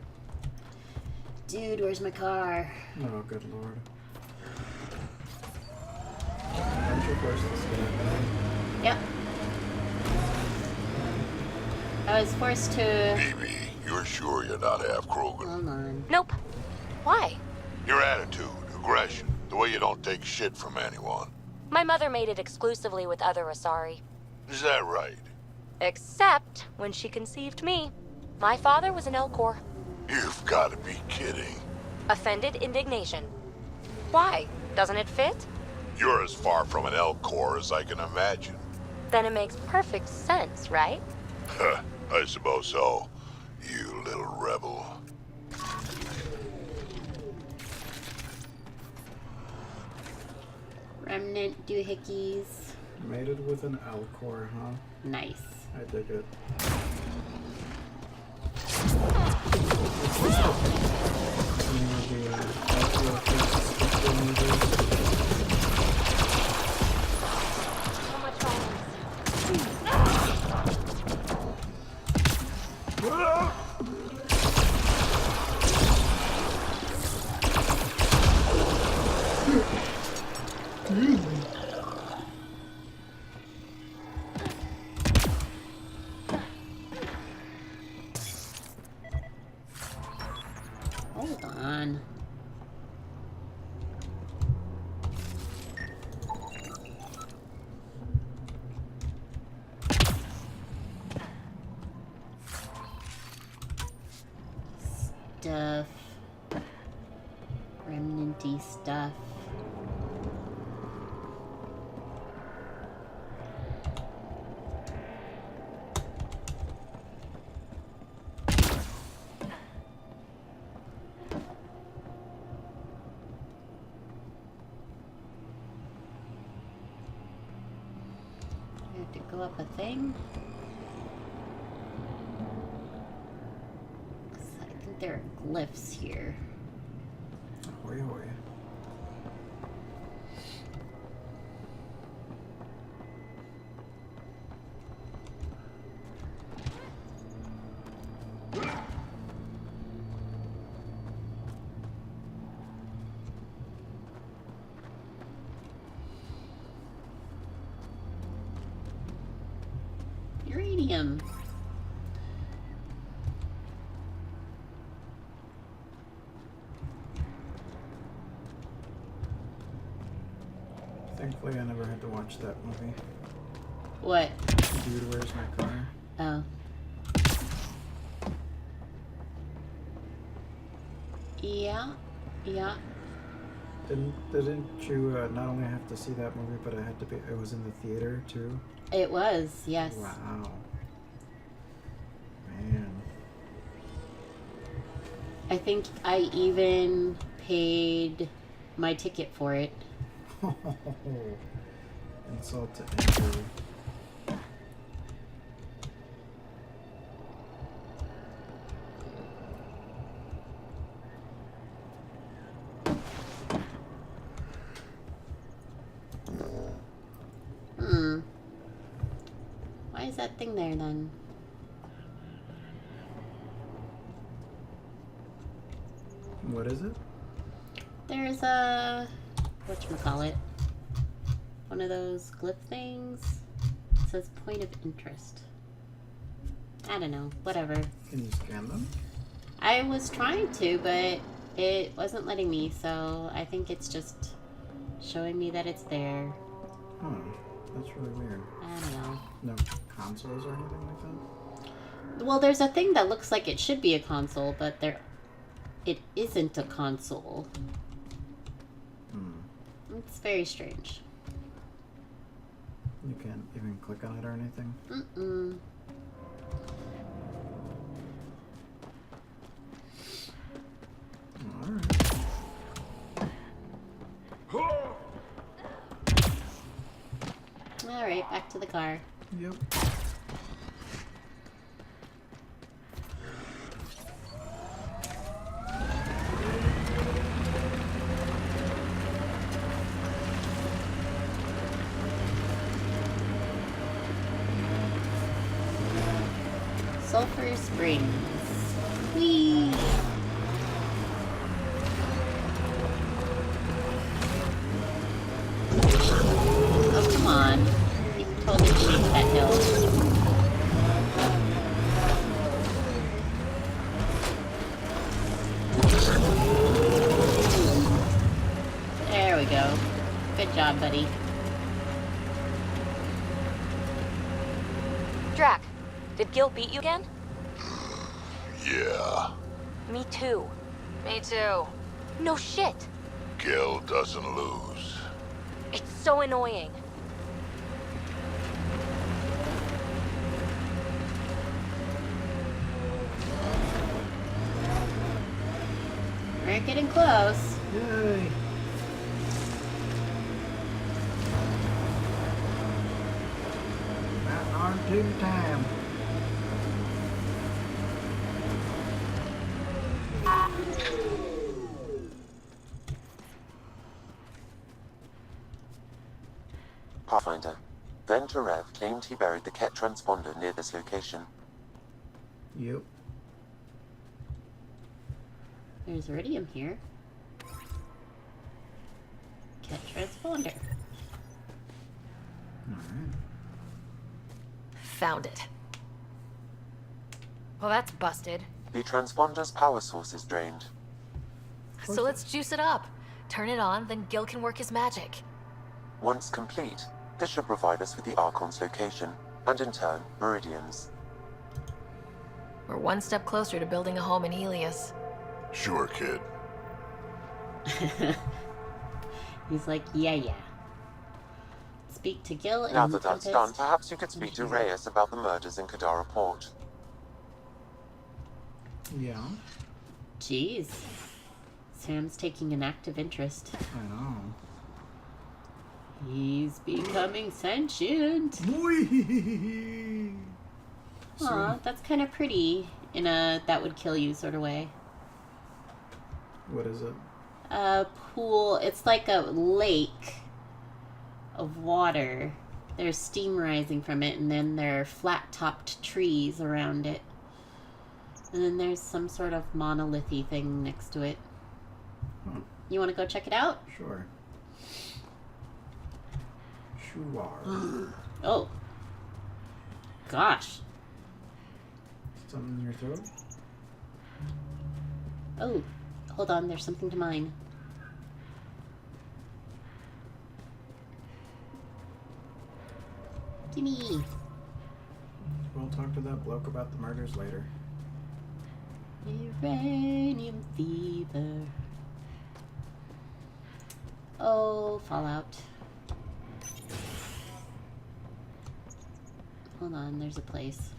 Dude, where's my car? Oh, good lord. Aren't you forced to scan? Yep. I was forced to... Phoebe, you're sure you're not half Krogan? Hold on. Nope. Why? Your attitude, aggression, the way you don't take shit from anyone. My mother made it exclusively with other Asari. Is that right? Except when she conceived me. My father was an Elcor. You've got to be kidding. Offended indignation. Why? Doesn't it fit? You're as far from an Elcor as I can imagine. Then it makes perfect sense, right? I suppose so. You little rebel. Remnant doohickeys. Mated with an Alcor, huh? Nice. I dig it. Hold on. Stuff. Remnanty stuff. have to go up a thing? I think there are glyphs here. Ahoy, ahoy. Uranium. Thankfully, I never had to watch that movie. What? Dude, where's my car? Oh. Yeah. Yeah. Didn't you not only have to see that movie, but it was in the theater too? It was, yes. Wow. Man. I think I even paid my ticket for it. Insult to injury. Why is that thing there then? What is it? There's a whatchamacallit? One of those glyph things. It says point of interest. I don't know. Whatever. Can you scan them? I was trying to, but it wasn't letting me, so I think it's just showing me that it's there. Huh. That's really weird. I don't know. No consoles or anything like that? Well, there's a thing that looks like it should be a console, but it isn't a console. It's very strange. You can't even click on it or anything? Mm-mm. Alright, back to the car. Yep. Sulphur Springs. Whee! Oh, come on. You totally chased that hill. There we go. Good job, buddy. Drac, did Gil beat you again? Yeah, Me too. Me too. No shit. Gil doesn't lose. It's so annoying. We're getting close. Yay! Not on to time. Pathfinder. Venturev claimed he buried the Ket transponder near this location. Yep. There's iridium here. Ket transponder. Alright. Found it. Well, that's busted. The transponder's power source is drained. So let's juice it up. Turn it on, then Gil can work his magic. Once complete, this should provide us with the Archon's location, and in turn, Meridian's. We're one step closer to building a home in Helios. Sure, kid. He's like, yeah. Speak to Gil and Now that that's done, Tempest. perhaps you could speak to Reyes about the murders in Kadara Port. Yeah. Jeez. Sam's taking an active interest. I know. He's becoming sentient. Aw, that's kind of pretty in a that would kill you sort of way. What is it? A pool. It's like a lake of water. There's steam rising from it, and then there are flat-topped trees around it. And then there's some sort of monolithy thing next to it. Huh. You want to go check it out? Sure. Sure. Oh. Gosh. Something in your throat? Oh. Hold on, there's something to mine. Gimme. We'll talk to that bloke about the murders later. Uranium fever. Oh, Fallout. Hold on, there's a place.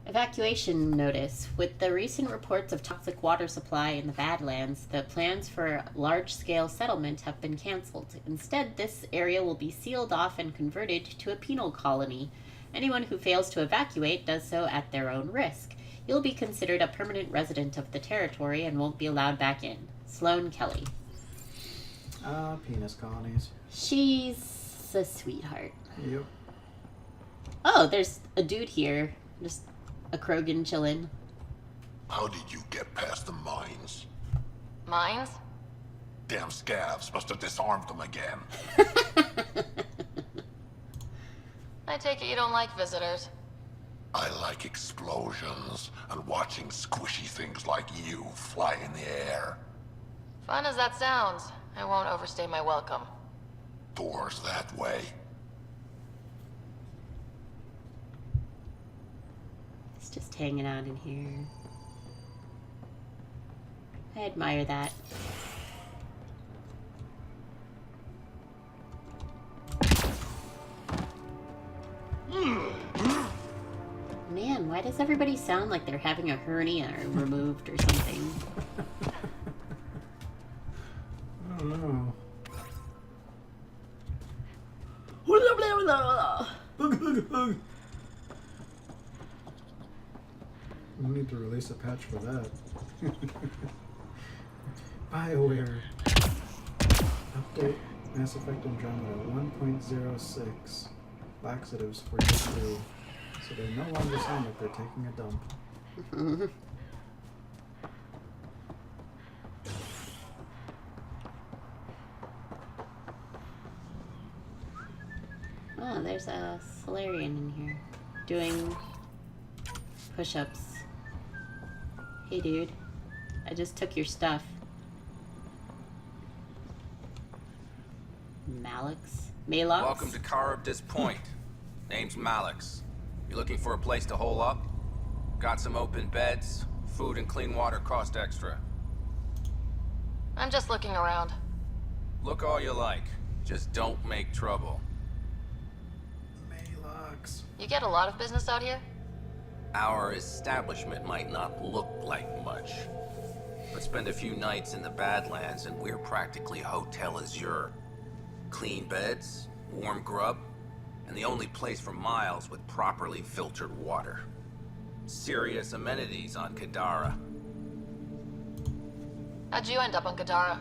Evacuation notice. With the recent reports of toxic water supply in the Badlands, the plans for large-scale settlement have been cancelled. Instead, this area will be sealed off and converted to a penal colony. Anyone who fails to evacuate does so at their own risk. You'll be considered a permanent resident of the territory and won't be allowed back in. Sloane Kelly. Penis colonies. She's a sweetheart. Yep. Oh, there's a dude here. Just a Krogan chillin'. How did you get past the mines? Mines? Damn scavs must have disarmed them again. I take it you don't like visitors. I like explosions and watching squishy things like you fly in the air. Fun as that sounds, I won't overstay my welcome. Doors that way. It's just hanging out in here. I admire that. Man, why does everybody sound like they're having a hernia removed or something? I don't know. We need to release a patch for that. BioWare. Update Mass Effect Andromeda 1.06. Laxatives for your crew. So they no longer sound like they're taking a dump. Oh, there's a Solarian in here. Doing push-ups. Hey dude, I just took your stuff. Malox? Welcome to Cardamom Point. Name's Malix. You looking for a place to hole up? Got some open beds. Food and clean water cost extra. I'm just looking around. Look all you like. Just don't make trouble. Malox. You get a lot of business out here? Our establishment might not look like much, but spend a few nights in the Badlands and we're practically Hotel Azure. Clean beds, warm grub, and the only place for miles with properly filtered water. Serious amenities on Kadara. How'd you end up on Kadara?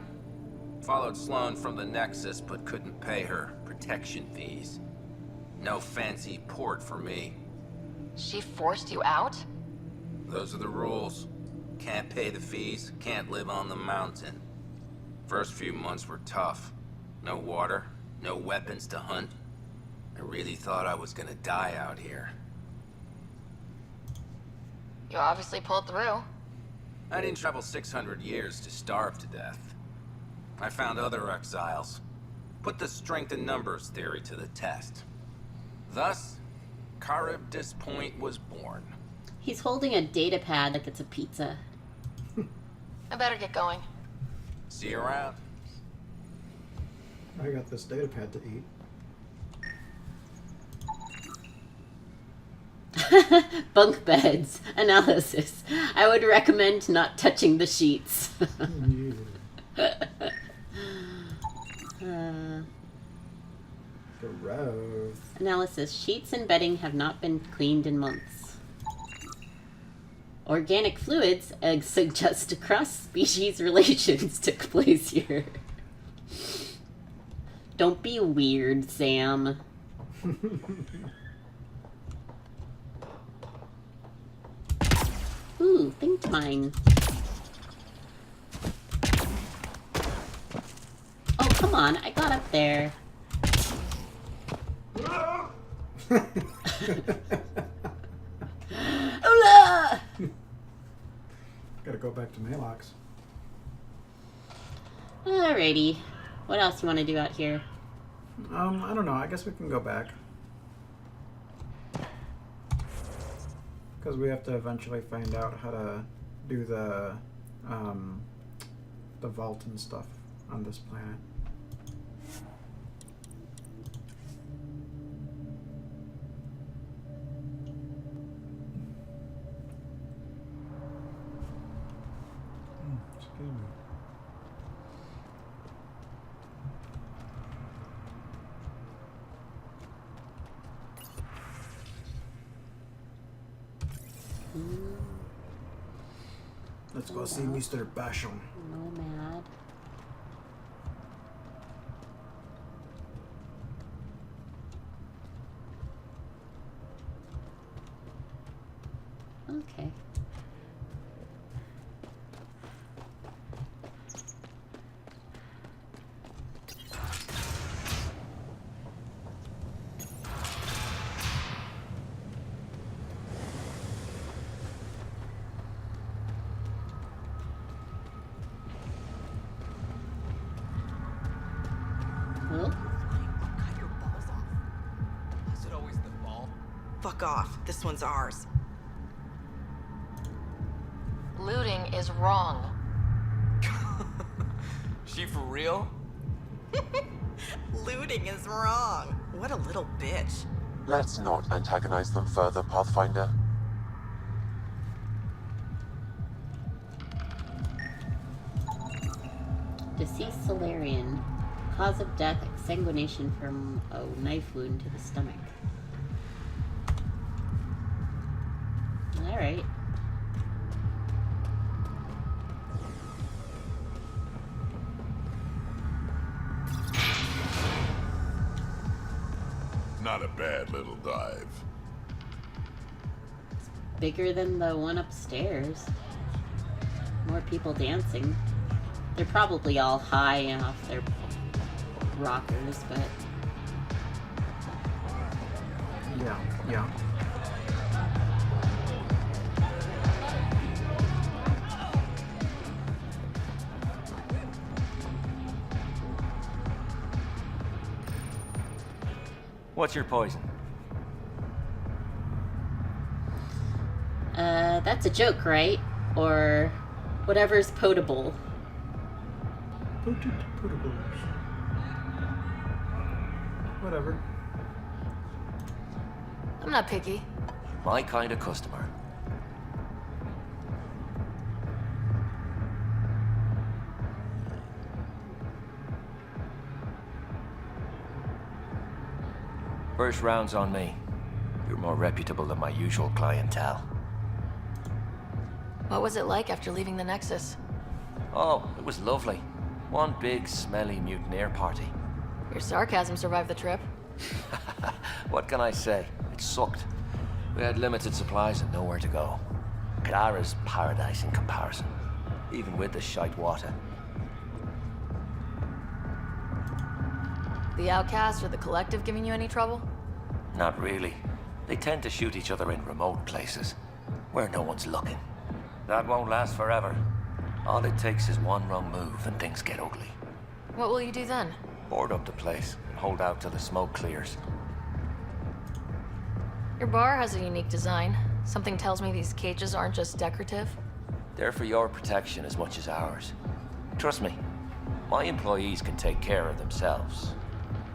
Followed Sloane from the Nexus, but couldn't pay her protection fees. No fancy port for me. She forced you out? Those are the rules. Can't pay the fees, can't live on the mountain. First few months were tough. No water, no weapons to hunt. I really thought I was gonna die out here. You obviously pulled through. I didn't travel 600 years to starve to death. I found other exiles. Put the strength in numbers theory to the test. Thus, Cardamom Point was born. He's holding a data pad like it's a pizza. I better get going. See you around. I got this data pad to eat. Bunk beds. Analysis. I would recommend not touching the sheets. Gross. Analysis. Sheets and bedding have not been cleaned in months. Organic fluids suggest cross-species relations took place here. Don't be weird, Sam. Ooh, think mine. Oh, come on. I got up there. Hola! Gotta go back to Malox. Alrighty. What else you want to do out here? I don't know. I guess we can go back. Because we have to eventually find out how to do the vault and stuff on this planet. Excuse me. Let's go see Mr. Basham. Nomad. Okay. Fuck off. This one's ours. Looting is wrong. She for real? Looting is wrong. What a little bitch. Let's not antagonize them further, Pathfinder. Deceased Solarian. Cause of death, exsanguination from a knife wound to the stomach. Alright. Not a bad little dive. Bigger than the one upstairs. More people dancing. They're probably all high off their rockers, but... Yeah. What's your poison? That's a joke, right? Or whatever's potable. Potables. Whatever. I'm not picky. My kind of customer. First round's on me. You're more reputable than my usual clientele. What was it like after leaving the Nexus? Oh, it was lovely. One big, smelly mutineer party. Your sarcasm survived the trip. What can I say? It sucked. We had limited supplies and nowhere to go. Kadara's paradise in comparison, even with the shite water. The Outcast or the Collective giving you any trouble? Not really. They tend to shoot each other in remote places, where no one's looking. That won't last forever. All it takes is one wrong move and things get ugly. What will you do then? Board up the place and hold out till the smoke clears. Your bar has a unique design. Something tells me these cages aren't just decorative. They're for your protection as much as ours. Trust me, my employees can take care of themselves.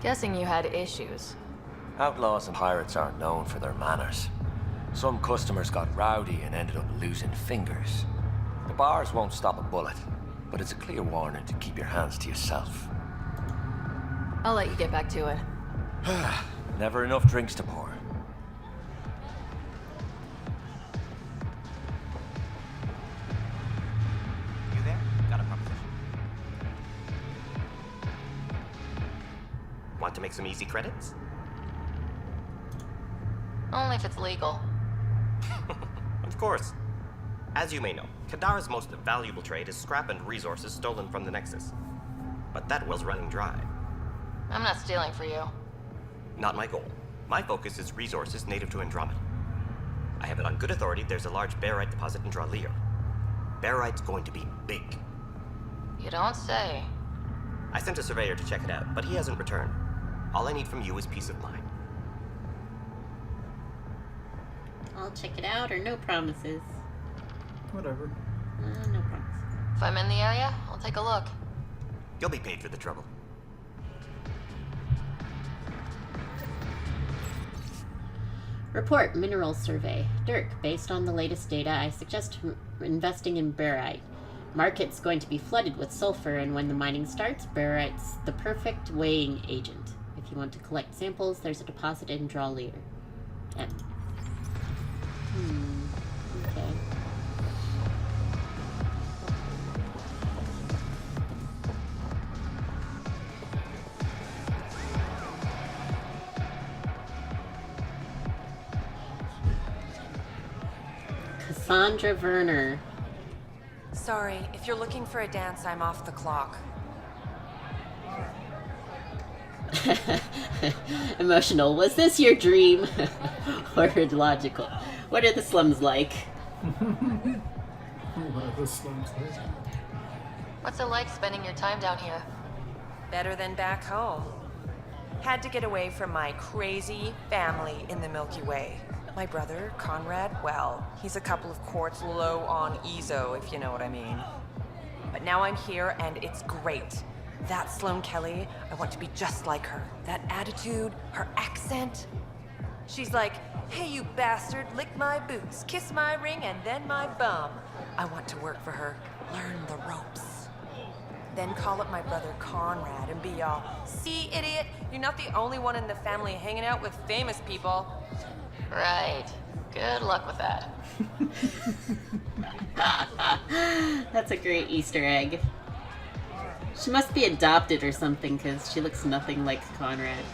Guessing you had issues. Outlaws and pirates aren't known for their manners. Some customers got rowdy and ended up losing fingers. The bars won't stop a bullet, but it's a clear warning to keep your hands to yourself. I'll let you get back to it. Never enough drinks to pour. You there? Got a proposition. Want to make some easy credits? Only if it's legal. Of course. As you may know, Kadara's most valuable trade is scrap and resources stolen from the Nexus. But that well's running dry. I'm not stealing for you. Not my goal. My focus is resources native to Andromeda. I have it on good authority there's a large barite deposit in Dralier. Barite's going to be big. You don't say. I sent a surveyor to check it out, but he hasn't returned. All I need from you is peace of mind. I'll check it out, or no promises. Whatever. No promises. If I'm in the area, I'll take a look. You'll be paid for the trouble. Report mineral survey. Dirk, based on the latest data, I suggest investing in barite. Market's going to be flooded with sulfur, and when the mining starts, barite's the perfect weighing agent. If you want to collect samples, there's a deposit in Dralier. M. Okay. Cassandra Werner. Sorry, if you're looking for a dance, I'm off the clock. Emotional. Was this your dream? Or logical? What are the slums like? What are the slums like? What's it like spending your time down here? Better than back home. Had to get away from my crazy family in the Milky Way. My brother, Conrad, well, he's a couple of quarts low on Ezo, if you know what I mean. But now I'm here, and it's great. That Sloane Kelly, I want to be just like her. That attitude, her accent. She's like, hey, you bastard, lick my boots, kiss my ring, and then my bum. I want to work for her, learn the ropes. Then call up my brother Conrad and be all, see, idiot, you're not the only one in the family hanging out with famous people. Right. Good luck with that. That's a great Easter egg. She must be adopted or something, because she looks nothing like Conrad.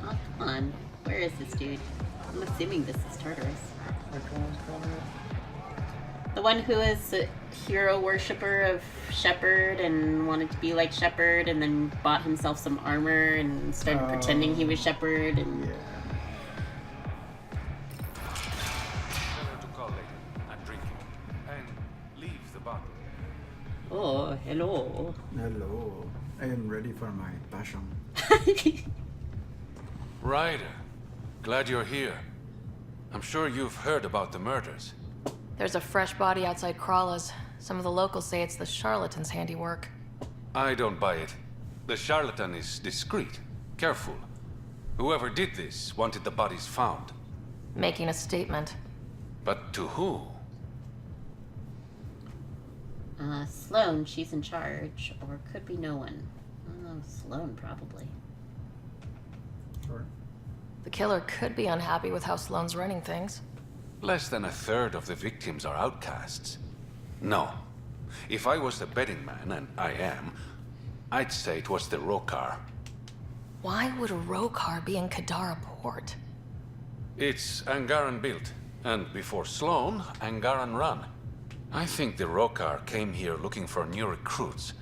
Oh, come on. Where is this dude? I'm assuming this is Tartarus. Which one's Conrad? The one who is a hero worshipper of Shepard and wanted to be like Shepard and then bought himself some armor and started pretending he was Shepard and... Yeah. I'm drinking. And leave the bottle. Oh, hello. Hello. I am ready for my passion. Ryder, glad you're here. I'm sure you've heard about the murders. There's a fresh body outside Krala's. Some of the locals say it's the charlatan's handiwork. I don't buy it. The charlatan is discreet, careful. Whoever did this wanted the bodies found. Making a statement. But to who? Sloane, she's in charge, or could be no one. Sloane, probably. Sure. The killer could be unhappy with how Sloane's running things. Less than a third of the victims are outcasts. No. If I was the betting man, and I am, I'd say it was the Rokar. Why would a Rokar be in Kadara port? It's Angaran built, and before Sloane, Angaran run. I think the Rokar came here looking for new recruits,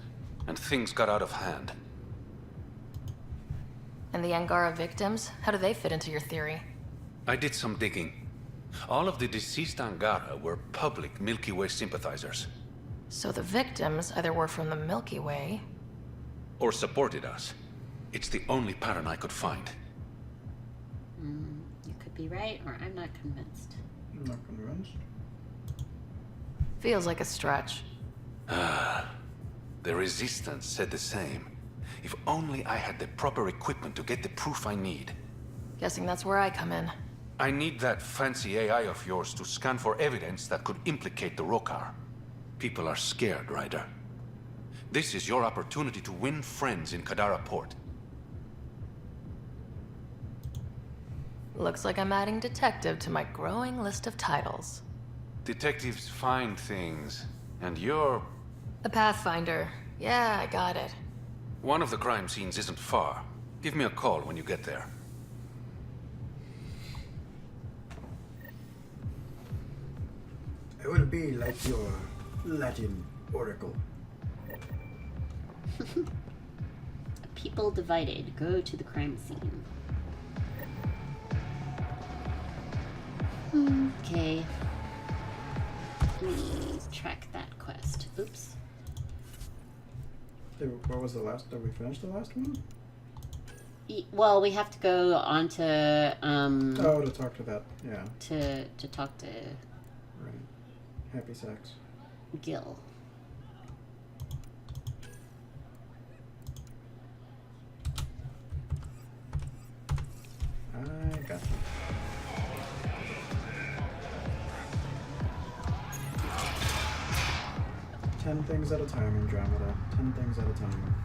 and things got out of hand. And the Angara victims? How do they fit into your theory? I did some digging. All of the deceased Angara were public Milky Way sympathizers. So the victims either were from the Milky Way... or supported us. It's the only pattern I could find. You could be right, or I'm not convinced. I'm not convinced. Feels like a stretch. The Resistance said the same. If only I had the proper equipment to get the proof I need. Guessing that's where I come in. I need that fancy AI of yours to scan for evidence that could implicate the Rokar. People are scared, Ryder. This is your opportunity to win friends in Kadara Port. Looks like I'm adding detective to my growing list of titles. Detectives find things, and you're... A pathfinder. Yeah, I got it. One of the crime scenes isn't far. Give me a call when you get there. I will be like your Latin oracle. People divided. Go to the crime scene. Okay. Let me track that quest. Oops. What was the last? Did we finish the last one? Well, we have to go on to Oh, to talk to that. Yeah. To talk to. Right. Happy sex. Gil. I got you. Ten things at a time, Andromeda. 10 things at a time.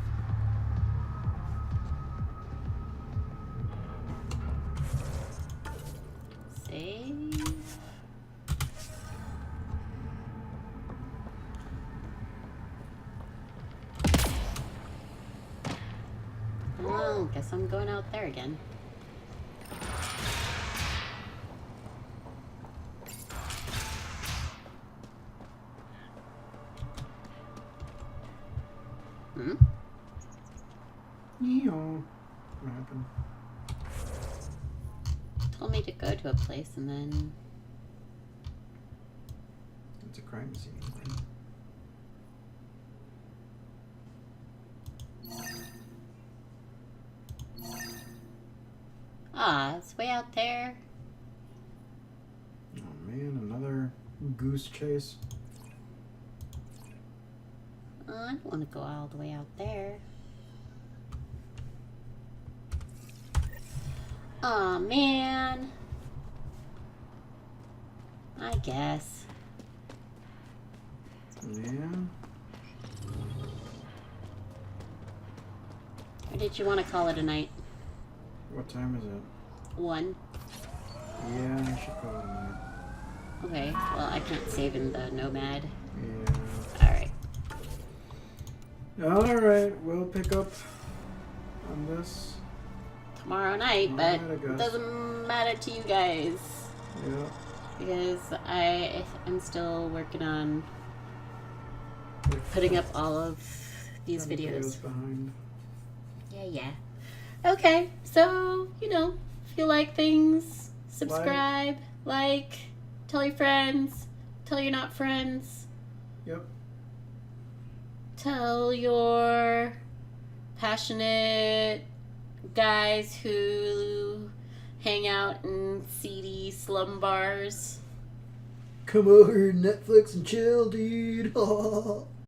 Save. Well, guess I'm going out there again. What happened? Told me to go to a place and then... It's a crime scene, right? Ah, it's way out there. Oh man, another goose chase. I don't want to go all the way out there. Aw, man. I guess. Yeah. Or did you want to call it a night? What time is it? 1. Yeah, I should call it a night. Okay, well, I can't save in the Nomad. Yeah. Alright. Alright, we'll pick up on this tomorrow night, but I guess. it doesn't matter to you guys. Yeah. Because I'm still working on putting up all of these videos. Behind. Yeah. Okay, so, you know, if you like things, subscribe, like, tell your friends, tell your not friends. Yep. Tell your passionate guys who hang out in seedy slum bars. Come over Netflix and chill, dude.